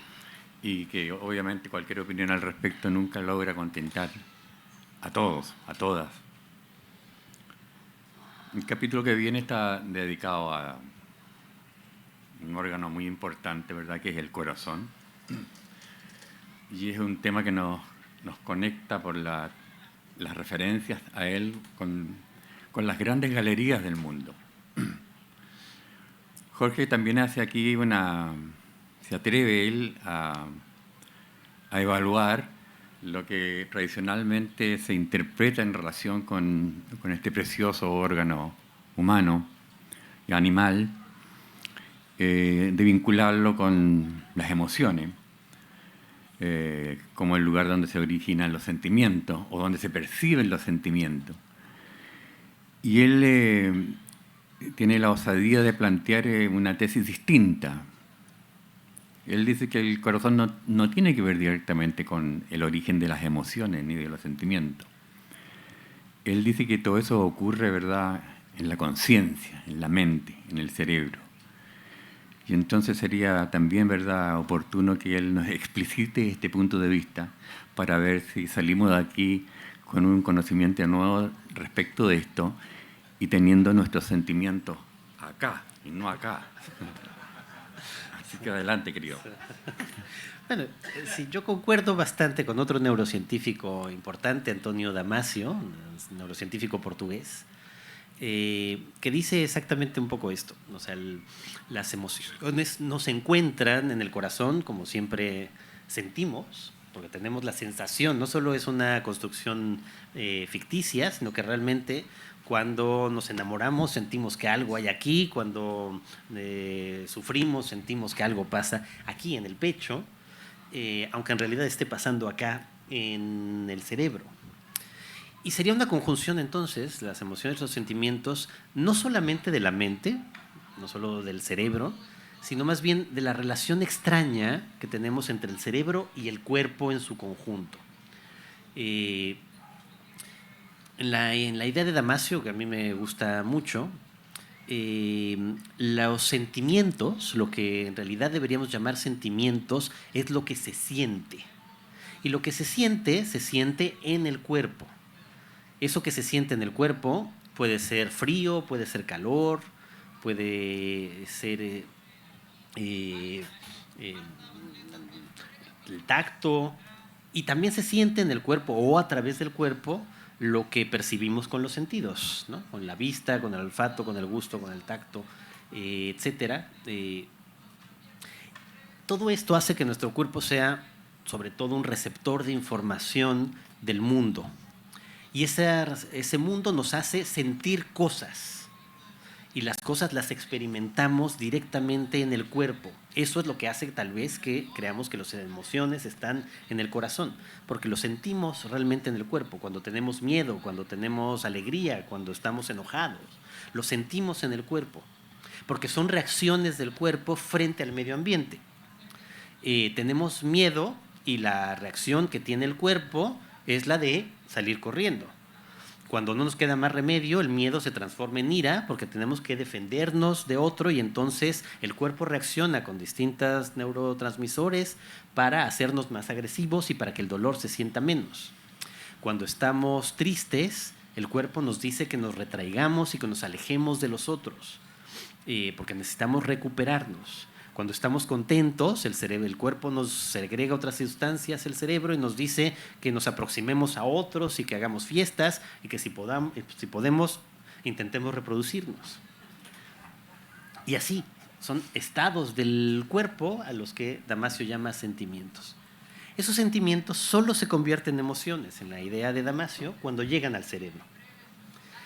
y que obviamente cualquier opinión al respecto nunca logra contentar a todos, a todas. El capítulo que viene está dedicado a un órgano muy importante, ¿verdad?, que es el corazón. Y es un tema que nos conecta por las referencias a él con las grandes galerías del mundo. Jorge también hace aquí se atreve él a evaluar lo que tradicionalmente se interpreta en relación con este precioso órgano humano y animal, de vincularlo con las emociones, como el lugar donde se originan los sentimientos o donde se perciben los sentimientos. Y él tiene la osadía de plantear una tesis distinta. Él dice que el corazón no tiene que ver directamente con el origen de las emociones ni de los sentimientos. Él dice que todo eso ocurre, ¿verdad?, en la conciencia, en la mente, en el cerebro. Y entonces sería también, ¿verdad?, oportuno que él nos explicite este punto de vista para ver si salimos de aquí con un conocimiento nuevo respecto de esto y teniendo nuestros sentimientos acá y no acá. Así que adelante, querido. Bueno, sí, yo concuerdo bastante con otro neurocientífico importante, Antonio Damasio, un neurocientífico portugués, que dice exactamente un poco esto. O sea, las emociones no se encuentran en el corazón, como siempre sentimos, porque tenemos la sensación, no solo es una construcción ficticia, sino que realmente cuando nos enamoramos sentimos que algo hay aquí, cuando sufrimos sentimos que algo pasa aquí en el pecho, aunque en realidad esté pasando acá en el cerebro. Y sería una conjunción entonces, las emociones, los sentimientos, no solamente de la mente, no solo del cerebro, sino más bien de la relación extraña que tenemos entre el cerebro y el cuerpo en su conjunto. En la idea de Damasio, que a mí me gusta mucho, los sentimientos, lo que en realidad deberíamos llamar sentimientos, es lo que se siente. Y lo que se siente en el cuerpo. Eso que se siente en el cuerpo puede ser frío, puede ser calor, puede ser el tacto, y también se siente en el cuerpo o a través del cuerpo lo que percibimos con los sentidos, ¿no? Con la vista, con el olfato, con el gusto, con el tacto, etcétera. Todo esto hace que nuestro cuerpo sea sobre todo un receptor de información del mundo, y ese mundo nos hace sentir cosas, y las cosas las experimentamos directamente en el cuerpo. Eso es lo que hace tal vez que creamos que las emociones están en el corazón, porque lo sentimos realmente en el cuerpo. Cuando tenemos miedo, cuando tenemos alegría, cuando estamos enojados, lo sentimos en el cuerpo, porque son reacciones del cuerpo frente al medio ambiente. Tenemos miedo y la reacción que tiene el cuerpo es la de salir corriendo. Cuando no nos queda más remedio, el miedo se transforma en ira porque tenemos que defendernos de otro, y entonces el cuerpo reacciona con distintos neurotransmisores para hacernos más agresivos y para que el dolor se sienta menos. Cuando estamos tristes, el cuerpo nos dice que nos retraigamos y que nos alejemos de los otros, porque necesitamos recuperarnos. Cuando estamos contentos, el cuerpo nos segrega otras sustancias, el cerebro, y nos dice que nos aproximemos a otros y que hagamos fiestas, y que si podemos, intentemos reproducirnos. Y así, son estados del cuerpo a los que Damasio llama sentimientos. Esos sentimientos solo se convierten en emociones, en la idea de Damasio, cuando llegan al cerebro.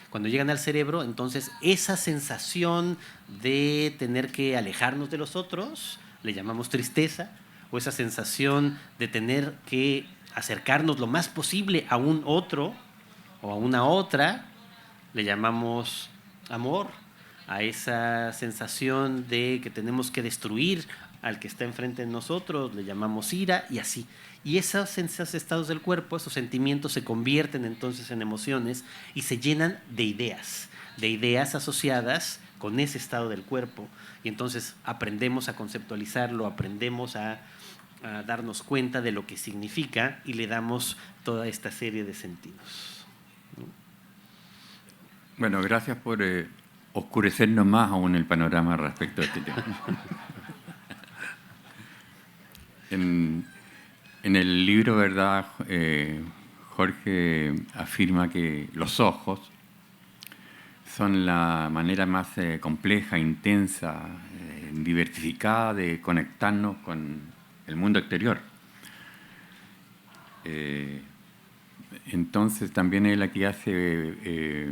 Cuando llegan al cerebro, entonces esa sensación de tener que alejarnos de los otros, le llamamos tristeza, o esa sensación de tener que acercarnos lo más posible a un otro o a una otra, le llamamos amor. A esa sensación de que tenemos que destruir al que está enfrente de nosotros, le llamamos ira, y así. Y esos estados del cuerpo, esos sentimientos, se convierten entonces en emociones y se llenan de ideas asociadas con ese estado del cuerpo. Y entonces aprendemos a conceptualizarlo, aprendemos a darnos cuenta de lo que significa, y le damos toda esta serie de sentidos. Bueno, gracias por oscurecernos más aún el panorama respecto a este tema. En el libro, ¿verdad?, Jorge afirma que los ojos son la manera más compleja, intensa, diversificada de conectarnos con el mundo exterior. Entonces también él aquí hace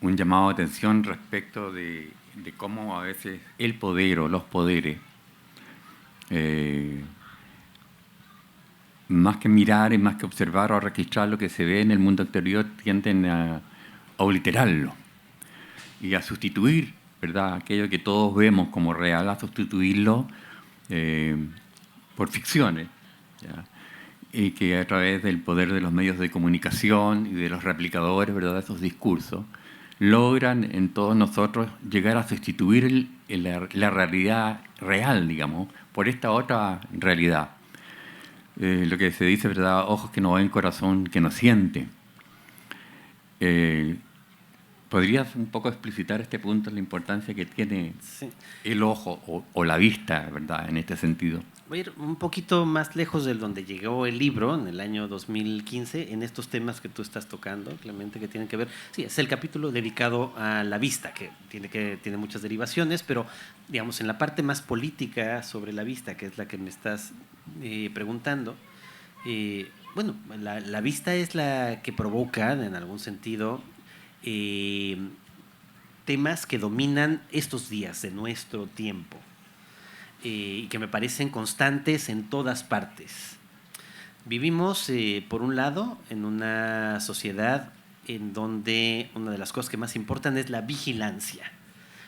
un llamado de atención respecto de cómo a veces el poder o los poderes, más que mirar y más que observar o registrar lo que se ve en el mundo exterior, tienden a obliterarlo y a sustituir, ¿verdad?, aquello que todos vemos como real, a sustituirlo por ficciones, ¿ya? Y que a través del poder de los medios de comunicación y de los replicadores, ¿verdad?, de esos discursos, logran en todos nosotros llegar a sustituir la realidad real, digamos, por esta otra realidad. Lo que se dice, ¿verdad?, ojos que no ven, corazón que no siente. ¿Podrías un poco explicitar este punto, la importancia que tiene Sí. el ojo o la vista, ¿verdad?, en este sentido? Voy a ir un poquito más lejos de donde llegó el libro, en el año 2015, en estos temas que tú estás tocando, Clemente, que tienen que ver. Sí, es el capítulo dedicado a la vista, que tiene muchas derivaciones, pero digamos, en la parte más política sobre la vista, que es la que me estás preguntando, bueno, la vista es la que provoca, en algún sentido, temas que dominan estos días de nuestro tiempo. Y que me parecen constantes en todas partes. Vivimos, por un lado, en una sociedad en donde una de las cosas que más importan es la vigilancia.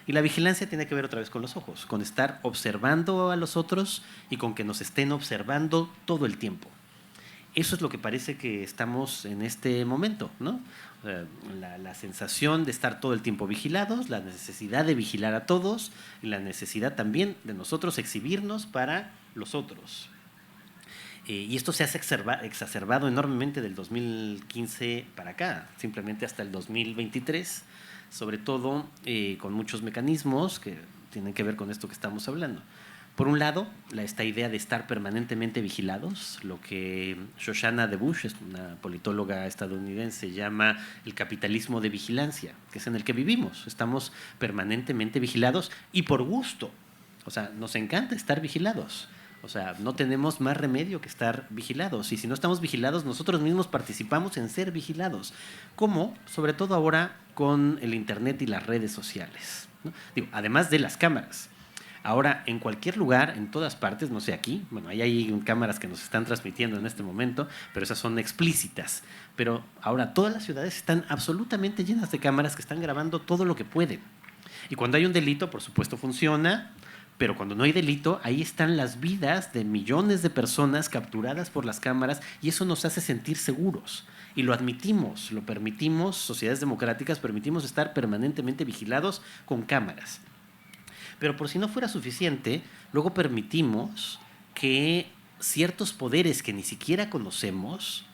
Y la vigilancia tiene que ver otra vez con los ojos, con estar observando a los otros y con que nos estén observando todo el tiempo. Eso es lo que parece que estamos en este momento, ¿no? O sea, la sensación de estar todo el tiempo vigilados, la necesidad de vigilar a todos y la necesidad también de nosotros exhibirnos para los otros. Y esto se ha exacerbado enormemente del 2015 para acá, simplemente hasta el 2023, sobre todo con muchos mecanismos que tienen que ver con esto que estamos hablando. Por un lado, esta idea de estar permanentemente vigilados, lo que Shoshana DeBush, es una politóloga estadounidense, llama el capitalismo de vigilancia, que es en el que vivimos. Estamos permanentemente vigilados y por gusto. O sea, nos encanta estar vigilados. O sea, no tenemos más remedio que estar vigilados. Y si no estamos vigilados, nosotros mismos participamos en ser vigilados. Como, sobre todo ahora, con el Internet y las redes sociales, ¿no? Digo, además de las cámaras. Ahora, en cualquier lugar, en todas partes, no sé aquí, bueno, ahí hay cámaras que nos están transmitiendo en este momento, pero esas son explícitas. Pero ahora todas las ciudades están absolutamente llenas de cámaras que están grabando todo lo que pueden. Y cuando hay un delito, por supuesto, funciona, pero cuando no hay delito, ahí están las vidas de millones de personas capturadas por las cámaras y eso nos hace sentir seguros. Y lo admitimos, lo permitimos, sociedades democráticas permitimos estar permanentemente vigilados con cámaras. Pero por si no fuera suficiente, luego permitimos que ciertos poderes que ni siquiera conocemos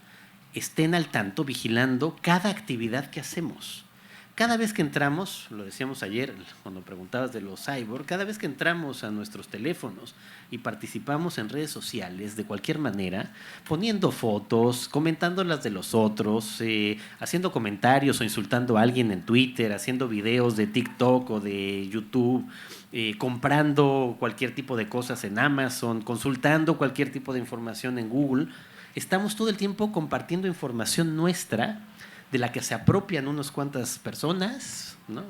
estén al tanto vigilando cada actividad que hacemos. Cada vez que entramos, lo decíamos ayer cuando preguntabas de los cyborg, cada vez que entramos a nuestros teléfonos y participamos en redes sociales de cualquier manera, poniendo fotos, comentando las de los otros, haciendo comentarios o insultando a alguien en Twitter, haciendo videos de TikTok o de YouTube, comprando cualquier tipo de cosas en Amazon, consultando cualquier tipo de información en Google, estamos todo el tiempo compartiendo información nuestra de la que se apropian unas cuantas personas, ¿no?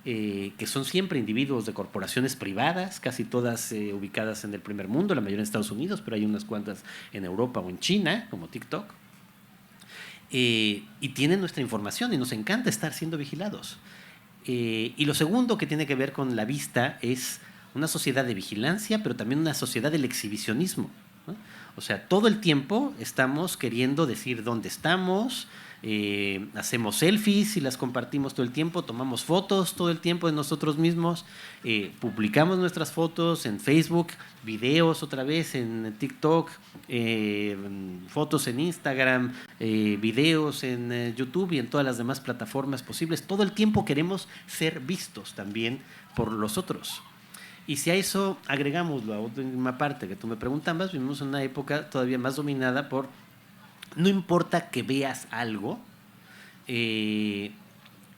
Que son siempre individuos de corporaciones privadas, casi todas ubicadas en el primer mundo, la mayoría en Estados Unidos, pero hay unas cuantas en Europa o en China, como TikTok. Y tienen nuestra información y nos encanta estar siendo vigilados. Y lo segundo que tiene que ver con la vista es una sociedad de vigilancia, pero también una sociedad del exhibicionismo, ¿no? O sea, todo el tiempo estamos queriendo decir dónde estamos, hacemos selfies y las compartimos todo el tiempo, tomamos fotos todo el tiempo de nosotros mismos, publicamos nuestras fotos en Facebook, videos otra vez en TikTok, fotos en Instagram, videos en YouTube y en todas las demás plataformas posibles. Todo el tiempo queremos ser vistos también por los otros. Y si a eso agregamos la última parte que tú me preguntabas, vivimos en una época todavía más dominada por no importa que veas algo,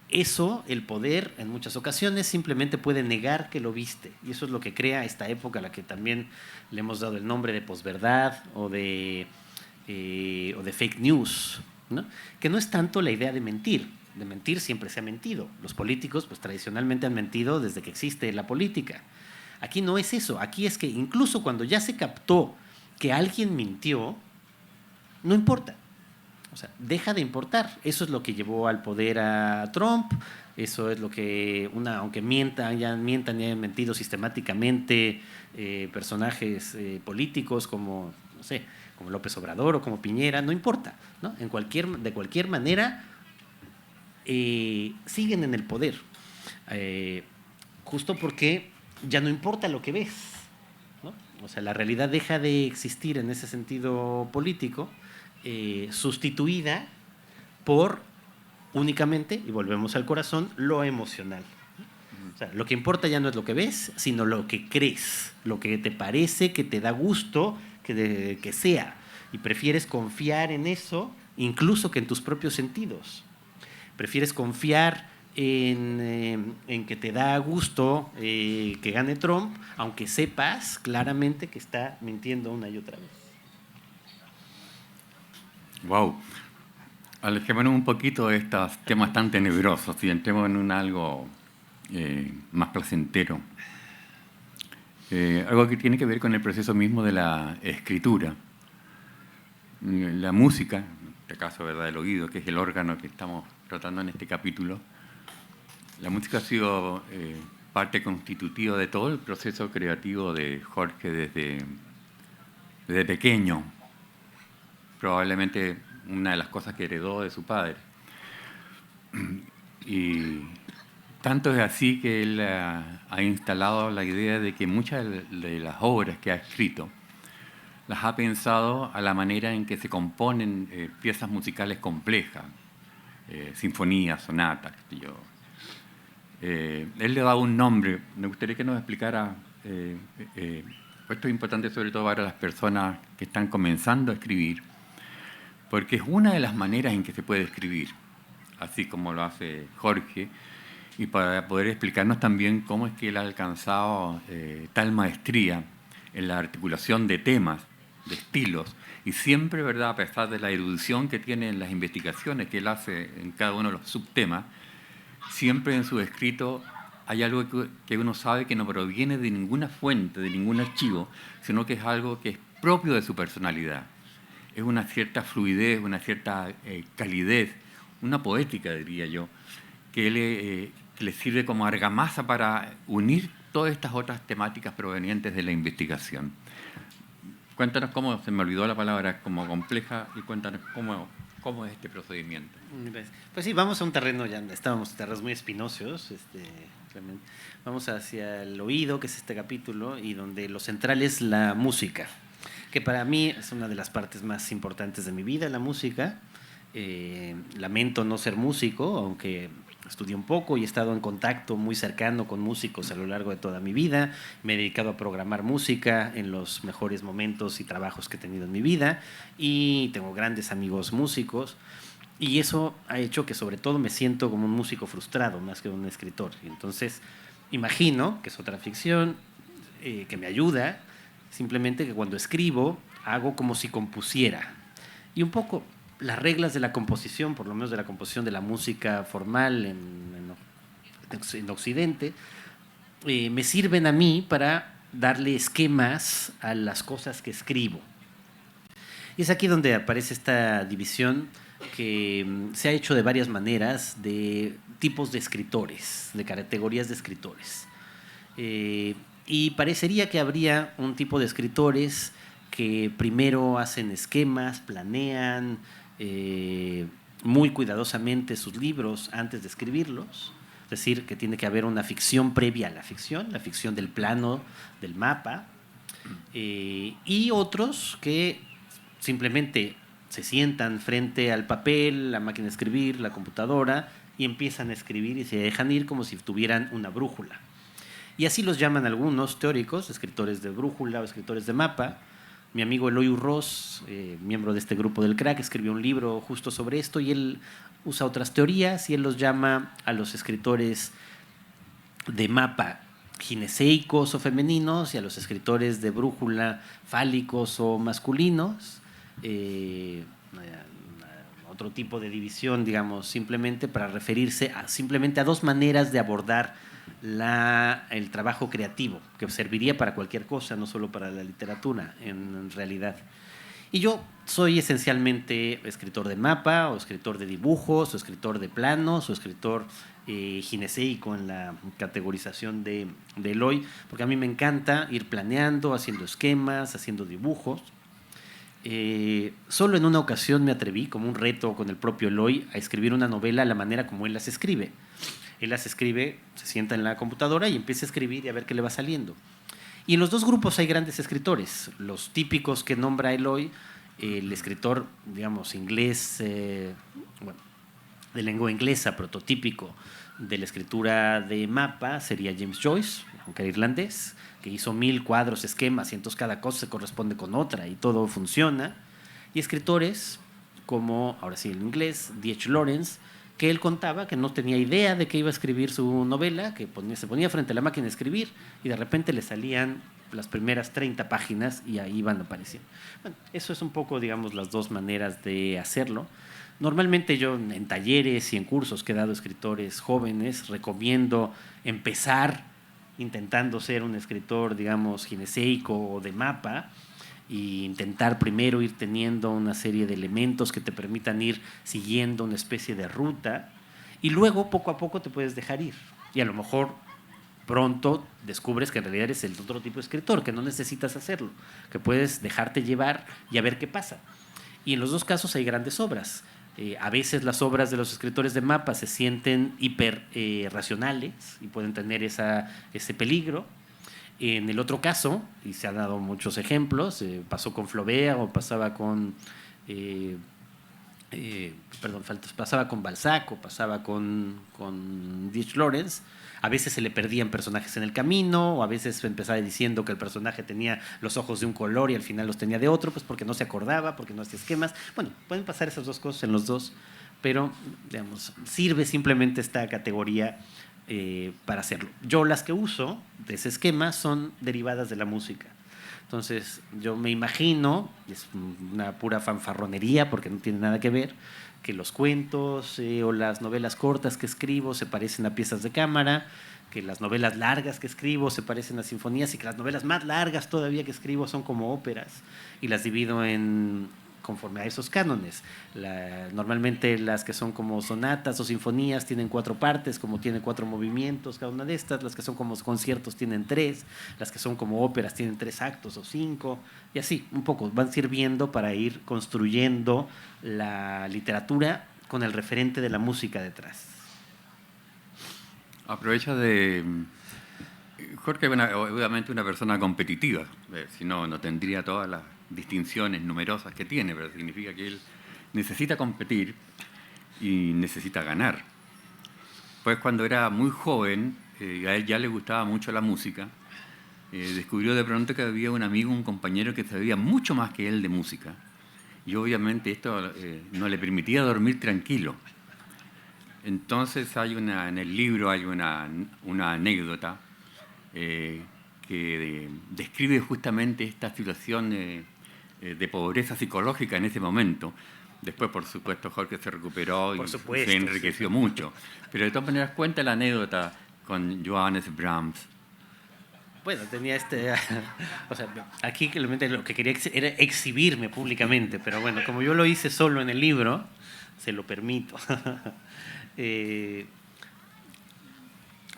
eso, el poder, en muchas ocasiones simplemente puede negar que lo viste. Y eso es lo que crea esta época a la que también le hemos dado el nombre de posverdad o de fake news, ¿no? Que no es tanto la idea de mentir. De mentir siempre se ha mentido. Los políticos, pues tradicionalmente han mentido desde que existe la política. Aquí no es eso. Aquí es que incluso cuando ya se captó que alguien mintió, no importa. O sea, deja de importar. Eso es lo que llevó al poder a Trump. Eso es lo que, aunque hayan mentido sistemáticamente personajes políticos como, no sé, como López Obrador o como Piñera, no importa, ¿no? De cualquier manera siguen en el poder. Justo porque ya no importa lo que ves, ¿no? O sea, la realidad deja de existir en ese sentido político, sustituida por únicamente, y volvemos al corazón, lo emocional. O sea, lo que importa ya no es lo que ves, sino lo que crees, lo que te parece, que te da gusto, que sea. Y prefieres confiar en eso, incluso que en tus propios sentidos. Prefieres confiar en que te da gusto que gane Trump, aunque sepas claramente que está mintiendo una y otra vez. Wow. Alejémonos un poquito de estos temas tan tenebrosos y entremos en algo más placentero. Algo que tiene que ver con el proceso mismo de la escritura. La música, en este caso, ¿verdad?, el oído, que es el órgano que estamos tratando en este capítulo. La música ha sido parte constitutiva de todo el proceso creativo de Jorge desde pequeño. Probablemente una de las cosas que heredó de su padre. Y tanto es así que él ha instalado la idea de que muchas de las obras que ha escrito las ha pensado a la manera en que se componen piezas musicales complejas, sinfonías, sonatas. Él le da un nombre. Me gustaría que nos explicara, esto es importante sobre todo para las personas que están comenzando a escribir, porque es una de las maneras en que se puede escribir, así como lo hace Jorge, y para poder explicarnos también cómo es que él ha alcanzado tal maestría en la articulación de temas, de estilos, y siempre, ¿verdad?, a pesar de la erudición que tiene en las investigaciones que él hace en cada uno de los subtemas, siempre en su escrito hay algo que uno sabe que no proviene de ninguna fuente, de ningún archivo, sino que es algo que es propio de su personalidad. Es una cierta fluidez, una cierta calidez, una poética, diría yo, que le sirve como argamasa para unir todas estas otras temáticas provenientes de la investigación. Cuéntanos cómo, se me olvidó la palabra, como compleja, y cuéntanos cómo es este procedimiento. Pues sí, vamos a un terreno, ya estábamos en terrenos muy espinosos, vamos hacia el oído, que es este capítulo, y donde lo central es la música, que para mí es una de las partes más importantes de mi vida, la música. Lamento no ser músico, aunque estudié un poco y he estado en contacto muy cercano con músicos a lo largo de toda mi vida. Me he dedicado a programar música en los mejores momentos y trabajos que he tenido en mi vida, y tengo grandes amigos músicos, y eso ha hecho que sobre todo me siento como un músico frustrado más que un escritor. Y entonces imagino, que es otra ficción que me ayuda, simplemente que cuando escribo hago como si compusiera, y un poco las reglas de la composición, por lo menos de la composición de la música formal en Occidente, me sirven a mí para darle esquemas a las cosas que escribo. Y es aquí donde aparece esta división que se ha hecho de varias maneras, de tipos de escritores, de categorías de escritores. Y parecería que habría un tipo de escritores que primero hacen esquemas, planean muy cuidadosamente sus libros antes de escribirlos, es decir, que tiene que haber una ficción previa a la ficción del plano, del mapa, y otros que simplemente se sientan frente al papel, la máquina de escribir, la computadora, y empiezan a escribir y se dejan ir como si tuvieran una brújula. Y así los llaman algunos teóricos, escritores de brújula o escritores de mapa. Mi amigo Eloy Urroz, miembro de este grupo del Crack, escribió un libro justo sobre esto, y él usa otras teorías y él los llama a los escritores de mapa gineseicos o femeninos y a los escritores de brújula fálicos o masculinos. Otro tipo de división, digamos, simplemente para referirse simplemente a dos maneras de abordar el trabajo creativo, que serviría para cualquier cosa, no solo para la literatura, en realidad. Y yo soy esencialmente escritor de mapa, o escritor de dibujos, o escritor de planos, o escritor gineseico en la categorización de Eloy, porque a mí me encanta ir planeando, haciendo esquemas, haciendo dibujos. Solo en una ocasión me atreví, como un reto con el propio Eloy, a escribir una novela a la manera como él las escribe. Él las escribe, se sienta en la computadora y empieza a escribir y a ver qué le va saliendo. Y en los dos grupos hay grandes escritores, los típicos que nombra Eloy, el escritor, digamos, inglés, de lengua inglesa prototípico de la escritura de mapa sería James Joyce, aunque era irlandés, que hizo 1000 cuadros, esquemas, y entonces cada cosa se corresponde con otra y todo funciona. Y escritores como, ahora sí en inglés, D.H. Lawrence, que él contaba que no tenía idea de que iba a escribir su novela, que se ponía frente a la máquina a escribir y de repente le salían las primeras 30 páginas y ahí van apareciendo. Bueno, eso es un poco, digamos, las dos maneras de hacerlo. Normalmente yo en talleres y en cursos que he dado a escritores jóvenes recomiendo empezar intentando ser un escritor, digamos, gineceico o de mapa, e intentar primero ir teniendo una serie de elementos que te permitan ir siguiendo una especie de ruta, y luego poco a poco te puedes dejar ir. Y a lo mejor pronto descubres que en realidad eres el otro tipo de escritor, que no necesitas hacerlo, que puedes dejarte llevar y a ver qué pasa. Y en los dos casos hay grandes obras. A veces las obras de los escritores de mapa se sienten hiper racionales y pueden tener ese peligro. En el otro caso, y se han dado muchos ejemplos, pasó con Flaubert o pasaba con pasaba con Balzac o pasaba con D.H. Lawrence. A veces se le perdían personajes en el camino, o a veces empezaba diciendo que el personaje tenía los ojos de un color y al final los tenía de otro, pues porque no se acordaba, porque no hacía esquemas. Bueno, pueden pasar esas dos cosas en los dos, pero digamos, sirve simplemente esta categoría para hacerlo. Yo las que uso de ese esquema son derivadas de la música. Entonces yo me imagino, es una pura fanfarronería porque no tiene nada que ver, que los cuentos o las novelas cortas que escribo se parecen a piezas de cámara, que las novelas largas que escribo se parecen a sinfonías y que las novelas más largas todavía que escribo son como óperas, y las divido conforme a esos cánones. Normalmente las que son como sonatas o sinfonías tienen 4 partes, como tienen 4 movimientos cada una de estas. Las que son como conciertos tienen 3, las que son como óperas tienen 3 actos o 5, y así, un poco, van sirviendo para ir construyendo la literatura con el referente de la música detrás. Aprovecha de... Jorge es obviamente una persona competitiva, si no, no tendría todas las distinciones numerosas que tiene, pero significa que él necesita competir y necesita ganar. Pues cuando era muy joven, a él ya le gustaba mucho la música, descubrió de pronto que había un amigo, un compañero que sabía mucho más que él de música, y obviamente esto no le permitía dormir tranquilo. Entonces en el libro hay una anécdota que describe justamente esta situación de pobreza psicológica en ese momento. Después, por supuesto, Jorge se recuperó y se enriqueció mucho. Pero de todas maneras, cuenta la anécdota con Johannes Brahms. Bueno, tenía o sea, aquí realmente lo que quería era exhibirme públicamente, pero bueno, como yo lo hice solo en el libro, se lo permito.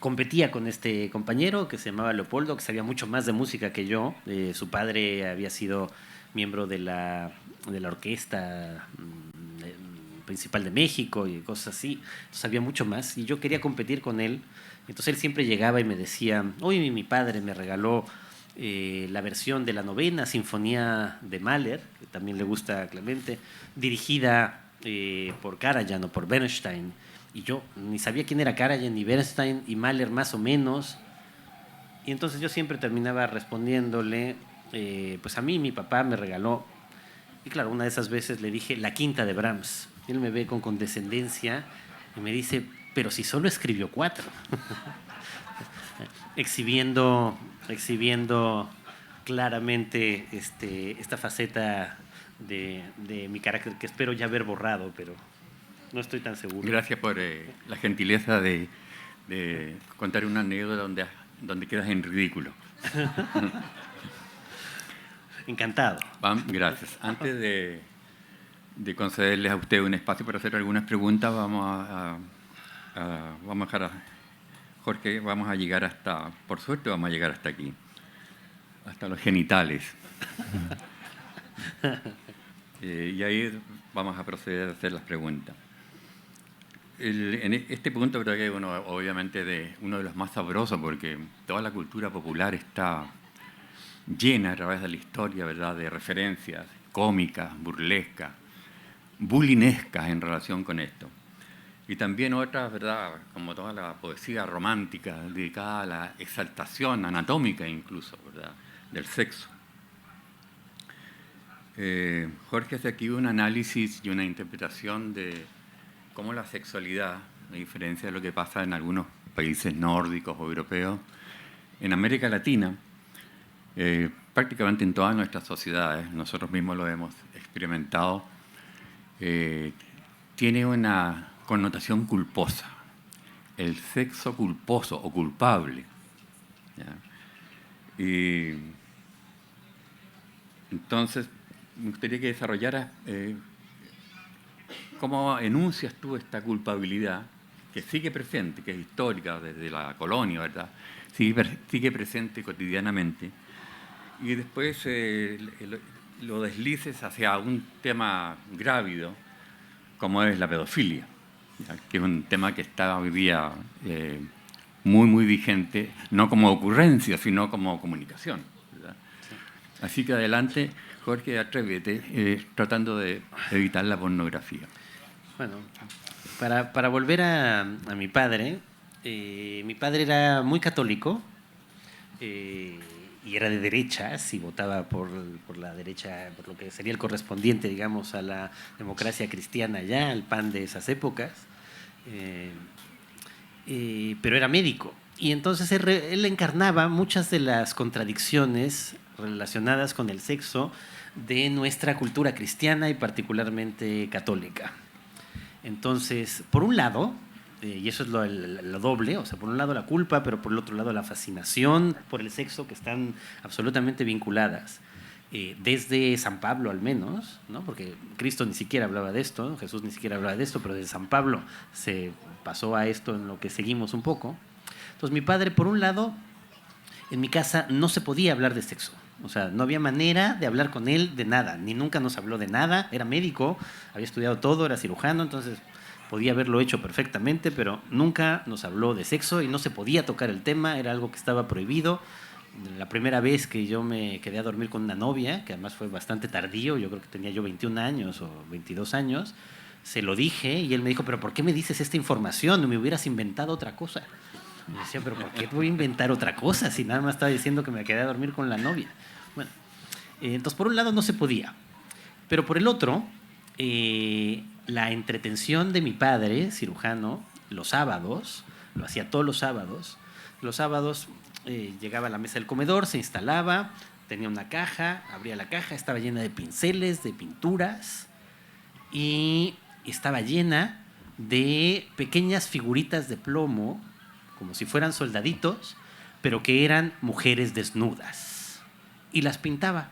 Competía con este compañero que se llamaba Leopoldo, que sabía mucho más de música que yo. Su padre había sido miembro de la orquesta principal de México y cosas así. Entonces sabía mucho más y yo quería competir con él. Entonces él siempre llegaba y me decía, hoy mi padre me regaló la versión de la 9ª Sinfonía de Mahler, que también le gusta a Clemente, dirigida por Karajan o por Bernstein. Y yo ni sabía quién era Karajan ni Bernstein, y Mahler más o menos. Y entonces yo siempre terminaba respondiéndole, pues a mí mi papá me regaló. Y claro, una de esas veces le dije la 5ª de Brahms. Y él me ve con condescendencia y me dice, pero si solo escribió 4. exhibiendo claramente esta faceta de mi carácter que espero ya haber borrado, pero no estoy tan seguro. Gracias por la gentileza de contar una anécdota donde quedas en ridículo. Encantado. Gracias. Antes de concederles a usted un espacio para hacer algunas preguntas, vamos a dejar a Jorge, vamos a llegar hasta, por suerte vamos a llegar hasta aquí, hasta los genitales. Y ahí vamos a proceder a hacer las preguntas. En este punto creo que es obviamente uno de los más sabrosos, porque toda la cultura popular está llena a través de la historia, ¿verdad?, de referencias cómicas, burlescas, bulinescas en relación con esto. Y también otras, ¿verdad?, como toda la poesía romántica, dedicada a la exaltación anatómica incluso, ¿verdad?, del sexo. Jorge hace aquí un análisis y una interpretación de cómo la sexualidad, a diferencia de lo que pasa en algunos países nórdicos o europeos, en América Latina, prácticamente en todas nuestras sociedades, nosotros mismos lo hemos experimentado, tiene una connotación culposa, el sexo culposo o culpable, ¿ya? Y entonces me gustaría que desarrollaras cómo enuncias tú esta culpabilidad que sigue presente, que es histórica desde la colonia, ¿verdad? Sigue presente cotidianamente, y después lo deslices hacia un tema grávido, como es la pedofilia, ¿ya?, que es un tema que está hoy día muy vigente, no como ocurrencia, sino como comunicación, ¿verdad? Así que adelante, Jorge, atrévete, tratando de evitar la pornografía. Bueno, para volver a mi padre era muy católico y era de derechas y votaba por la derecha, por lo que sería el correspondiente, digamos, a la democracia cristiana ya, al PAN de esas épocas, pero era médico. Y entonces él encarnaba muchas de las contradicciones relacionadas con el sexo de nuestra cultura cristiana y particularmente católica. Entonces, por un lado, y eso es lo doble, o sea, por un lado la culpa, pero por el otro lado la fascinación por el sexo, que están absolutamente vinculadas. Desde San Pablo al menos, ¿no?, porque Cristo ni siquiera hablaba de esto, ¿no?, Jesús ni siquiera hablaba de esto, pero desde San Pablo se pasó a esto en lo que seguimos un poco. Entonces mi padre, por un lado, en mi casa no se podía hablar de sexo. O sea, no había manera de hablar con él de nada, ni nunca nos habló de nada. Era médico, había estudiado todo, era cirujano, entonces podía haberlo hecho perfectamente, pero nunca nos habló de sexo y no se podía tocar el tema, era algo que estaba prohibido. La primera vez que yo me quedé a dormir con una novia, que además fue bastante tardío, yo creo que tenía yo 21 años o 22 años, se lo dije y él me dijo, pero ¿por qué me dices esta información? No me hubieras inventado otra cosa. Y yo decía, pero ¿por qué voy a inventar otra cosa si nada más estaba diciendo que me quedé a dormir con la novia? Bueno, entonces por un lado no se podía, pero por el otro, la entretención de mi padre, cirujano, los sábados, lo hacía todos los sábados llegaba a la mesa del comedor, se instalaba, tenía una caja, abría la caja, estaba llena de pinceles, de pinturas y estaba llena de pequeñas figuritas de plomo, como si fueran soldaditos, pero que eran mujeres desnudas, y las pintaba.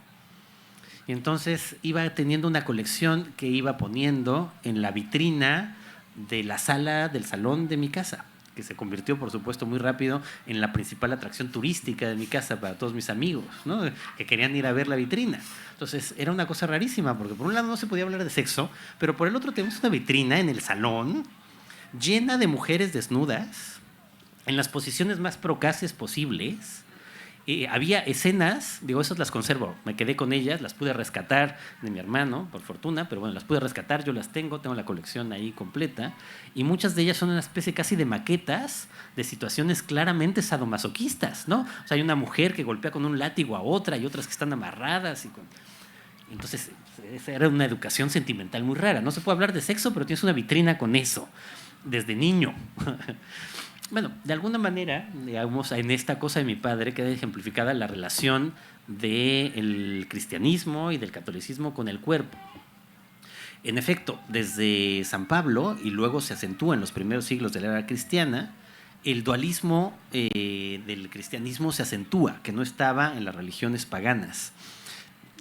Y entonces iba teniendo una colección que iba poniendo en la vitrina de la sala del salón de mi casa, que se convirtió, por supuesto, muy rápido en la principal atracción turística de mi casa para todos mis amigos, ¿no?, que querían ir a ver la vitrina. Entonces era una cosa rarísima, porque por un lado no se podía hablar de sexo, pero por el otro tenemos una vitrina en el salón llena de mujeres desnudas, en las posiciones más procaces posibles. Había escenas, digo, esas las conservo, me quedé con ellas, las pude rescatar de mi hermano, por fortuna, pero bueno, las pude rescatar, yo las tengo la colección ahí completa, y muchas de ellas son una especie casi de maquetas de situaciones claramente sadomasoquistas, ¿no? O sea, hay una mujer que golpea con un látigo a otra y otras que están amarradas. Entonces, esa era una educación sentimental muy rara. No se puede hablar de sexo, pero tienes una vitrina con eso, desde niño. Bueno, de alguna manera, digamos, en esta cosa de mi padre queda ejemplificada la relación del cristianismo y del catolicismo con el cuerpo. En efecto, desde San Pablo, y luego se acentúa en los primeros siglos de la era cristiana, el dualismo del cristianismo se acentúa, que no estaba en las religiones paganas.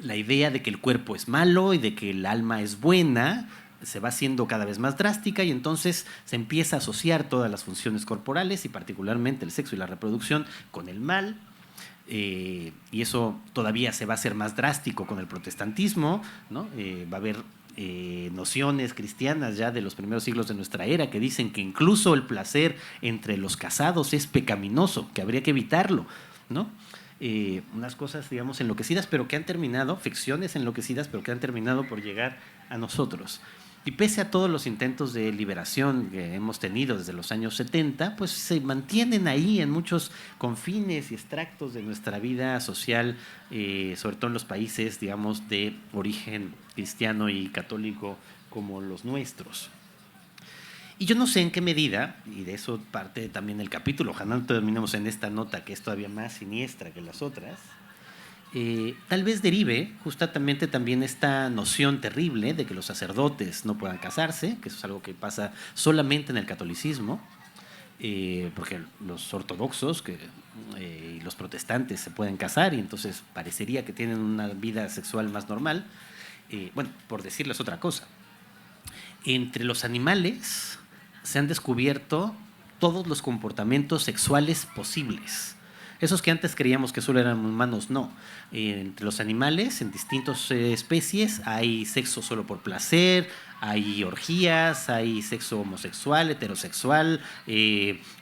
La idea de que el cuerpo es malo y de que el alma es buena se va haciendo cada vez más drástica, y entonces se empieza a asociar todas las funciones corporales y particularmente el sexo y la reproducción con el mal, y eso todavía se va a hacer más drástico con el protestantismo, ¿no? Va a haber nociones cristianas ya de los primeros siglos de nuestra era que dicen que incluso el placer entre los casados es pecaminoso, que habría que evitarlo, ¿no? Unas cosas, digamos, enloquecidas, pero que han terminado, ficciones enloquecidas, pero que han terminado por llegar a nosotros. Y pese a todos los intentos de liberación que hemos tenido desde los años 70, pues se mantienen ahí en muchos confines y extractos de nuestra vida social, sobre todo en los países, digamos, de origen cristiano y católico como los nuestros. Y yo no sé en qué medida, y de eso parte también el capítulo, ojalá no terminemos en esta nota que es todavía más siniestra que las otras, tal vez derive justamente también esta noción terrible de que los sacerdotes no puedan casarse, que eso es algo que pasa solamente en el catolicismo, porque los ortodoxos y los protestantes se pueden casar y entonces parecería que tienen una vida sexual más normal. Bueno, por decirles otra cosa, entre los animales se han descubierto todos los comportamientos sexuales posibles. Esos que antes creíamos que solo eran humanos, no. Entre los animales, en distintas especies, hay sexo solo por placer, hay orgías, hay sexo homosexual, heterosexual,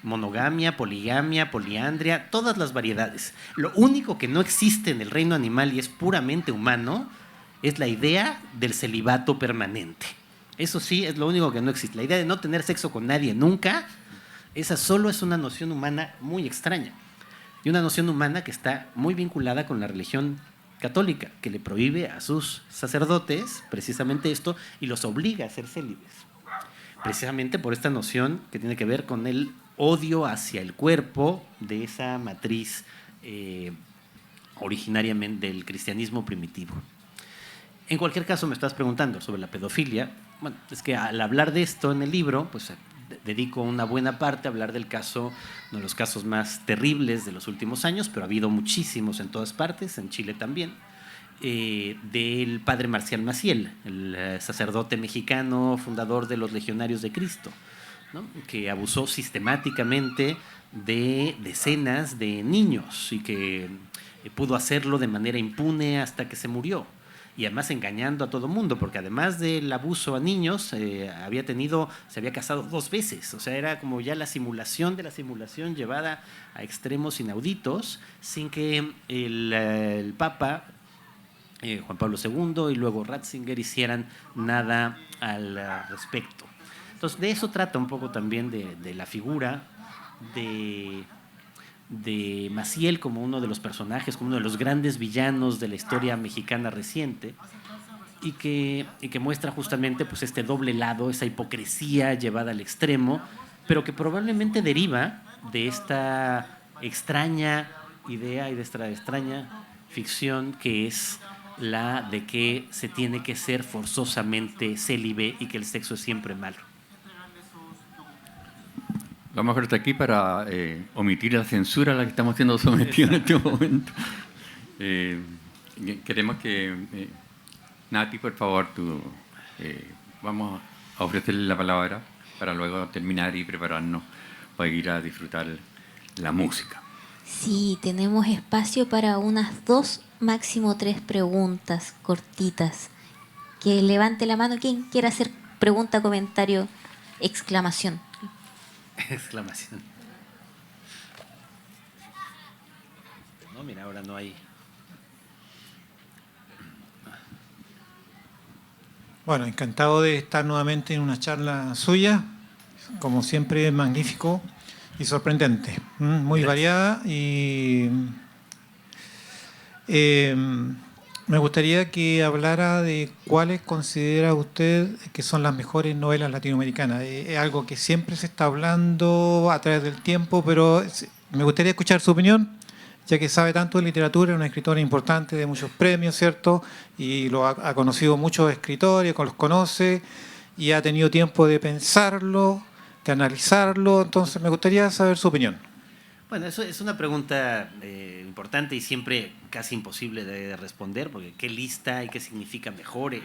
monogamia, poligamia, poliandria, todas las variedades. Lo único que no existe en el reino animal y es puramente humano es la idea del celibato permanente. Eso sí, es lo único que no existe. La idea de no tener sexo con nadie nunca, esa solo es una noción humana muy extraña. Y una noción humana que está muy vinculada con la religión católica, que le prohíbe a sus sacerdotes precisamente esto y los obliga a ser célibes. Precisamente por esta noción que tiene que ver con el odio hacia el cuerpo de esa matriz originariamente del cristianismo primitivo. En cualquier caso, me estás preguntando sobre la pedofilia. Bueno, es que al hablar de esto en el libro, pues dedico una buena parte a hablar del caso, uno de los casos más terribles de los últimos años, pero ha habido muchísimos en todas partes, en Chile también, del padre Marcial Maciel, el sacerdote mexicano fundador de los Legionarios de Cristo, ¿no? Que abusó sistemáticamente de decenas de niños y que pudo hacerlo de manera impune hasta que se murió. Y además engañando a todo mundo, porque además del abuso a niños, se había casado 2 veces. O sea, era como ya la simulación de la simulación llevada a extremos inauditos, sin que el Papa, Juan Pablo II, y luego Ratzinger hicieran nada al respecto. Entonces, de eso trata un poco también de la figura de Maciel como uno de los personajes, como uno de los grandes villanos de la historia mexicana reciente y que muestra justamente pues, este doble lado, esa hipocresía llevada al extremo, pero que probablemente deriva de esta extraña idea y de esta extraña ficción que es la de que se tiene que ser forzosamente célibe y que el sexo es siempre malo. A lo mejor está aquí para omitir la censura a la que estamos siendo sometidos en este momento. Queremos que Nati, por favor, vamos a ofrecerle la palabra para luego terminar y prepararnos para ir a disfrutar la música. Sí, tenemos espacio para unas 2, máximo 3 preguntas cortitas. Que levante la mano quien quiera hacer pregunta, comentario, exclamación. Exclamación. No, mira, ahora no hay. Bueno, encantado de estar nuevamente en una charla suya, como siempre magnífico y sorprendente, muy Gracias. Variada y me gustaría que hablara de cuáles considera usted que son las mejores novelas latinoamericanas. Es algo que siempre se está hablando a través del tiempo, pero me gustaría escuchar su opinión, ya que sabe tanto de literatura, es una escritora importante de muchos premios, ¿cierto? Y ha conocido muchos escritores, los conoce y ha tenido tiempo de pensarlo, de analizarlo. Entonces me gustaría saber su opinión. Bueno, eso es una pregunta importante y siempre casi imposible de responder, porque ¿qué lista y qué significa mejores?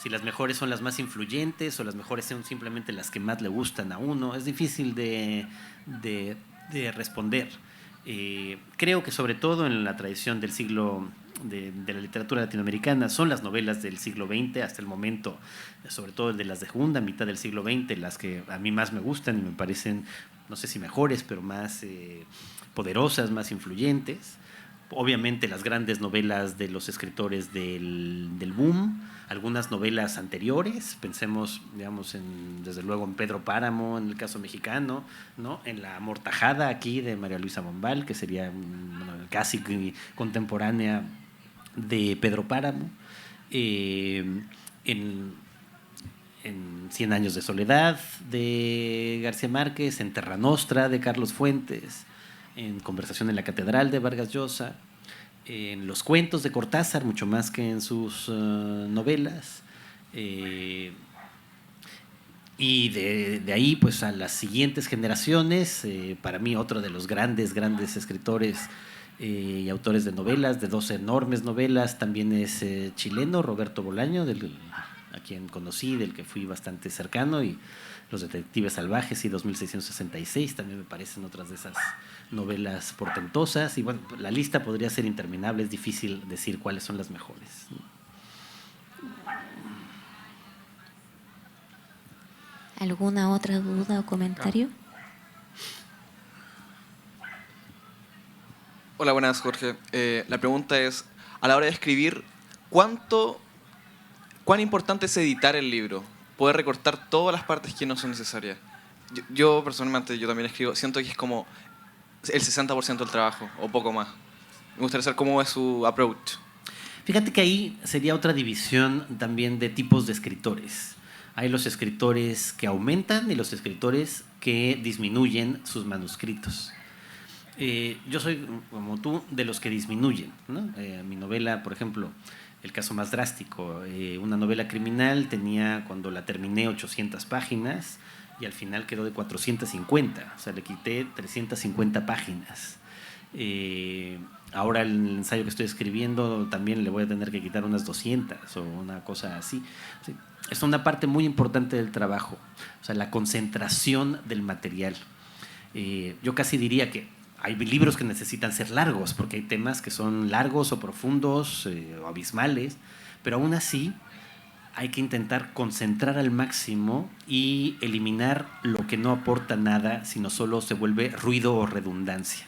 Si las mejores son las más influyentes o las mejores son simplemente las que más le gustan a uno, es difícil de responder. Creo que sobre todo en la tradición del siglo de la literatura latinoamericana son las novelas del siglo XX hasta el momento, sobre todo de las de segunda mitad del siglo XX, las que a mí más me gustan y me parecen, no sé si mejores, pero más poderosas, más influyentes. obviamente las grandes novelas de los escritores del boom, algunas novelas anteriores, pensemos, digamos, desde luego en Pedro Páramo, en el caso mexicano, ¿no? En La Amortajada aquí de María Luisa Bombal, que sería casi contemporánea de Pedro Páramo, en 100 años de soledad de García Márquez, en Terra Nostra de Carlos Fuentes, en Conversación en la Catedral de Vargas Llosa, en los cuentos de Cortázar, mucho más que en sus novelas. Y de ahí pues a las siguientes generaciones, para mí otro de los grandes escritores y autores de novelas, de 2 enormes novelas, también es chileno, Roberto Bolaño, a quien conocí, del que fui bastante cercano, y Los Detectives Salvajes y 2666 también me parecen otras de esas novelas portentosas. Y bueno, la lista podría ser interminable, es difícil decir cuáles son las mejores. ¿Alguna otra duda o comentario? Hola, buenas, Jorge. La pregunta es, a la hora de escribir, ¿cuán importante es editar el libro? Poder recortar todas las partes que no son necesarias. Yo personalmente, yo también escribo, siento que es como el 60% del trabajo, o poco más. Me gustaría saber cómo es su approach. Fíjate que ahí sería otra división también de tipos de escritores. Hay los escritores que aumentan y los escritores que disminuyen sus manuscritos. Yo soy, como tú, de los que disminuyen, ¿no? Mi novela, por ejemplo, el caso más drástico, una novela criminal tenía, cuando la terminé, 800 páginas y al final quedó de 450, o sea, le quité 350 páginas. Ahora el ensayo que estoy escribiendo también le voy a tener que quitar unas 200 o una cosa así. Sí, es una parte muy importante del trabajo, o sea, la concentración del material. Yo casi diría que hay libros que necesitan ser largos, porque hay temas que son largos o profundos o abismales, pero aún así hay que intentar concentrar al máximo y eliminar lo que no aporta nada, sino solo se vuelve ruido o redundancia.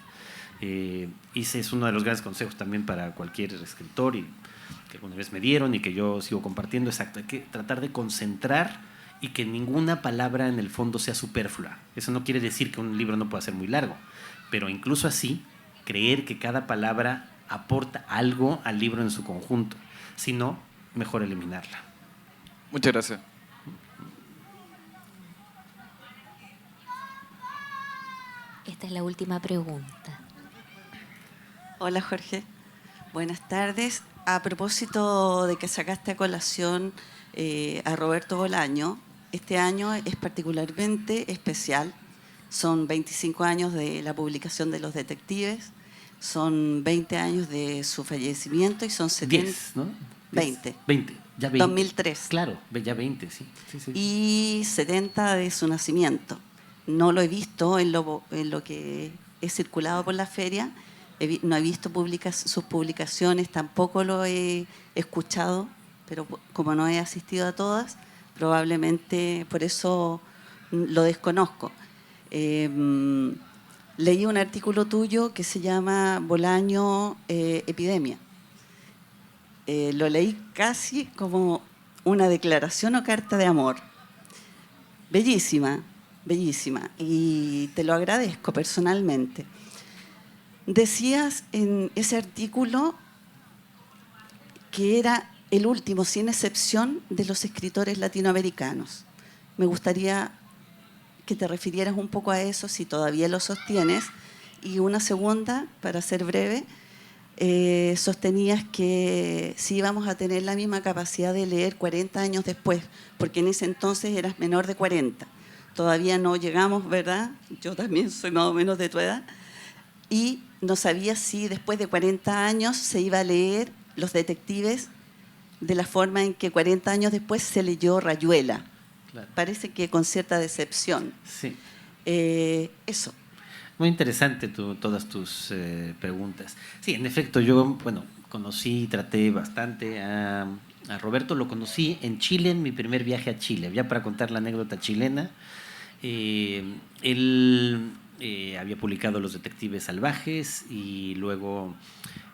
Ese es uno de los grandes consejos también para cualquier escritor, y que alguna vez me dieron y que yo sigo compartiendo. Exacto, hay que tratar de concentrar y que ninguna palabra en el fondo sea superflua. Eso no quiere decir que un libro no pueda ser muy largo, pero incluso así, creer que cada palabra aporta algo al libro en su conjunto. Si no, mejor eliminarla. Muchas gracias. Esta es la última pregunta. Hola, Jorge. Buenas tardes. A propósito de que sacaste a colación a Roberto Bolaño, este año es particularmente especial. Son 25 años de la publicación de Los Detectives, son 20 años de su fallecimiento y son 70... 10, ¿no? 20. 20, ya 20. 2003. Claro, ya 20, sí. Y 70 de su nacimiento. No lo he visto en lo que he circulado por la feria, no he visto sus publicaciones, tampoco lo he escuchado, pero como no he asistido a todas, probablemente por eso lo desconozco. Leí un artículo tuyo que se llama Bolaño Epidemia. Lo leí casi como una declaración o carta de amor. Bellísima, bellísima, y te lo agradezco personalmente. Decías en ese artículo que era el último, sin excepción, de los escritores latinoamericanos. Me gustaría que te refirieras un poco a eso, si todavía lo sostienes. Y una segunda, para ser breve, sostenías que si íbamos a tener la misma capacidad de leer 40 años después, porque en ese entonces eras menor de 40. Todavía no llegamos, ¿verdad? Yo también soy más o menos de tu edad. Y no sabía si después de 40 años se iba a leer Los Detectives de la forma en que 40 años después se leyó Rayuela. Claro. Parece que con cierta decepción. Sí. Eso. Muy interesante todas tus preguntas. Sí, en efecto, yo conocí y traté bastante a Roberto. Lo conocí en Chile, en mi primer viaje a Chile. Ya para contar la anécdota chilena, él había publicado Los Detectives Salvajes y luego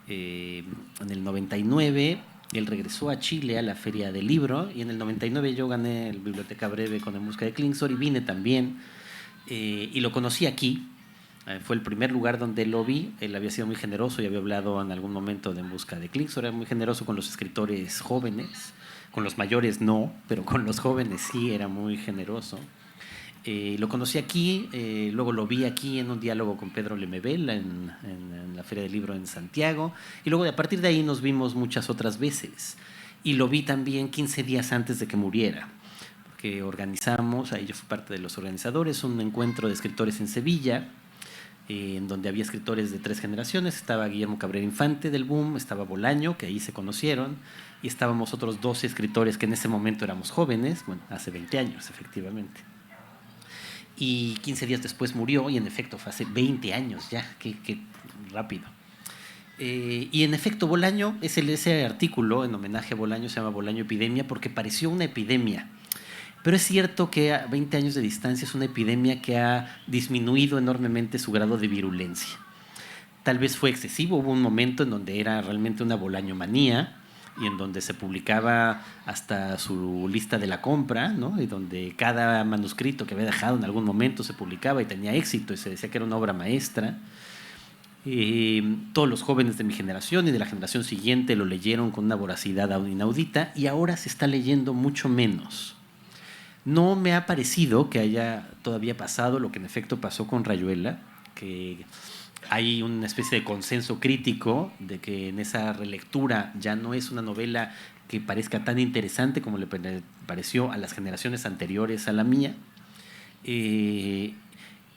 En el 99 él regresó a Chile a la Feria del Libro y en el 99 yo gané el Biblioteca Breve con En Busca de Klingsor y vine también y lo conocí aquí. Fue el primer lugar donde lo vi. Él había sido muy generoso y había hablado en algún momento de En Busca de Klingsor. Era muy generoso con los escritores jóvenes, con los mayores no, pero con los jóvenes sí era muy generoso. Lo conocí aquí, luego lo vi aquí en un diálogo con Pedro Lemebel en la Feria del Libro en Santiago y luego a partir de ahí nos vimos muchas otras veces y lo vi también 15 días antes de que muriera, porque organizamos, ahí yo fui parte de los organizadores, un encuentro de escritores en Sevilla, en donde había escritores de 3 generaciones. Estaba Guillermo Cabrera Infante del Boom, estaba Bolaño, que ahí se conocieron, y estábamos otros 12 escritores que en ese momento éramos jóvenes, bueno, hace 20 años efectivamente. Y 15 días después murió, y en efecto fue hace 20 años ya, qué rápido. Y en efecto Bolaño, ese artículo en homenaje a Bolaño se llama Bolaño Epidemia porque pareció una epidemia. Pero es cierto que a 20 años de distancia es una epidemia que ha disminuido enormemente su grado de virulencia. Tal vez fue excesivo, hubo un momento en donde era realmente una bolañomanía y en donde se publicaba hasta su lista de la compra, ¿no? Y donde cada manuscrito que había dejado en algún momento se publicaba y tenía éxito y se decía que era una obra maestra. Todos los jóvenes de mi generación y de la generación siguiente lo leyeron con una voracidad inaudita y ahora se está leyendo mucho menos. No me ha parecido que haya todavía pasado lo que en efecto pasó con Rayuela, que hay una especie de consenso crítico de que en esa relectura ya no es una novela que parezca tan interesante como le pareció a las generaciones anteriores a la mía. Y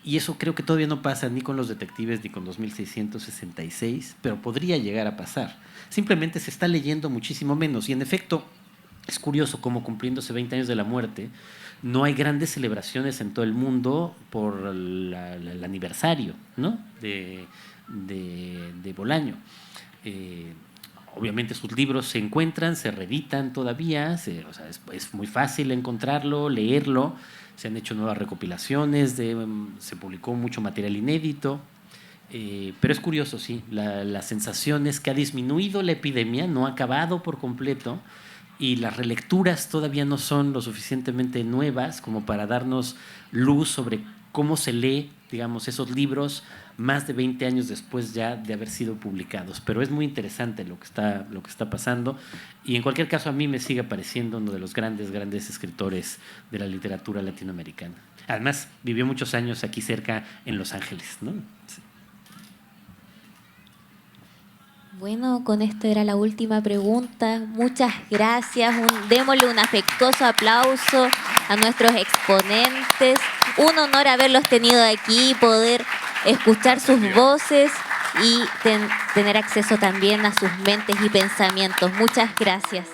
eso creo que todavía no pasa ni con Los Detectives ni con 2666, pero podría llegar a pasar. Simplemente se está leyendo muchísimo menos y en efecto es curioso cómo cumpliéndose 20 años de la muerte no hay grandes celebraciones en todo el mundo por el aniversario, ¿no? de Bolaño. Obviamente sus libros se encuentran, se reeditan todavía, es muy fácil encontrarlo, leerlo, se han hecho nuevas recopilaciones, se publicó mucho material inédito, pero es curioso, sí, la sensación es que ha disminuido la epidemia, no ha acabado por completo, y las relecturas todavía no son lo suficientemente nuevas como para darnos luz sobre cómo se lee, digamos, esos libros más de 20 años después ya de haber sido publicados. Pero es muy interesante lo que está pasando y en cualquier caso a mí me sigue pareciendo uno de los grandes escritores de la literatura latinoamericana. Además, vivió muchos años aquí cerca en Los Ángeles, ¿no? Sí. Bueno, con esto era la última pregunta. Muchas gracias. Démosle un afectuoso aplauso a nuestros exponentes. Un honor haberlos tenido aquí, poder escuchar sus voces y tener acceso también a sus mentes y pensamientos. Muchas gracias.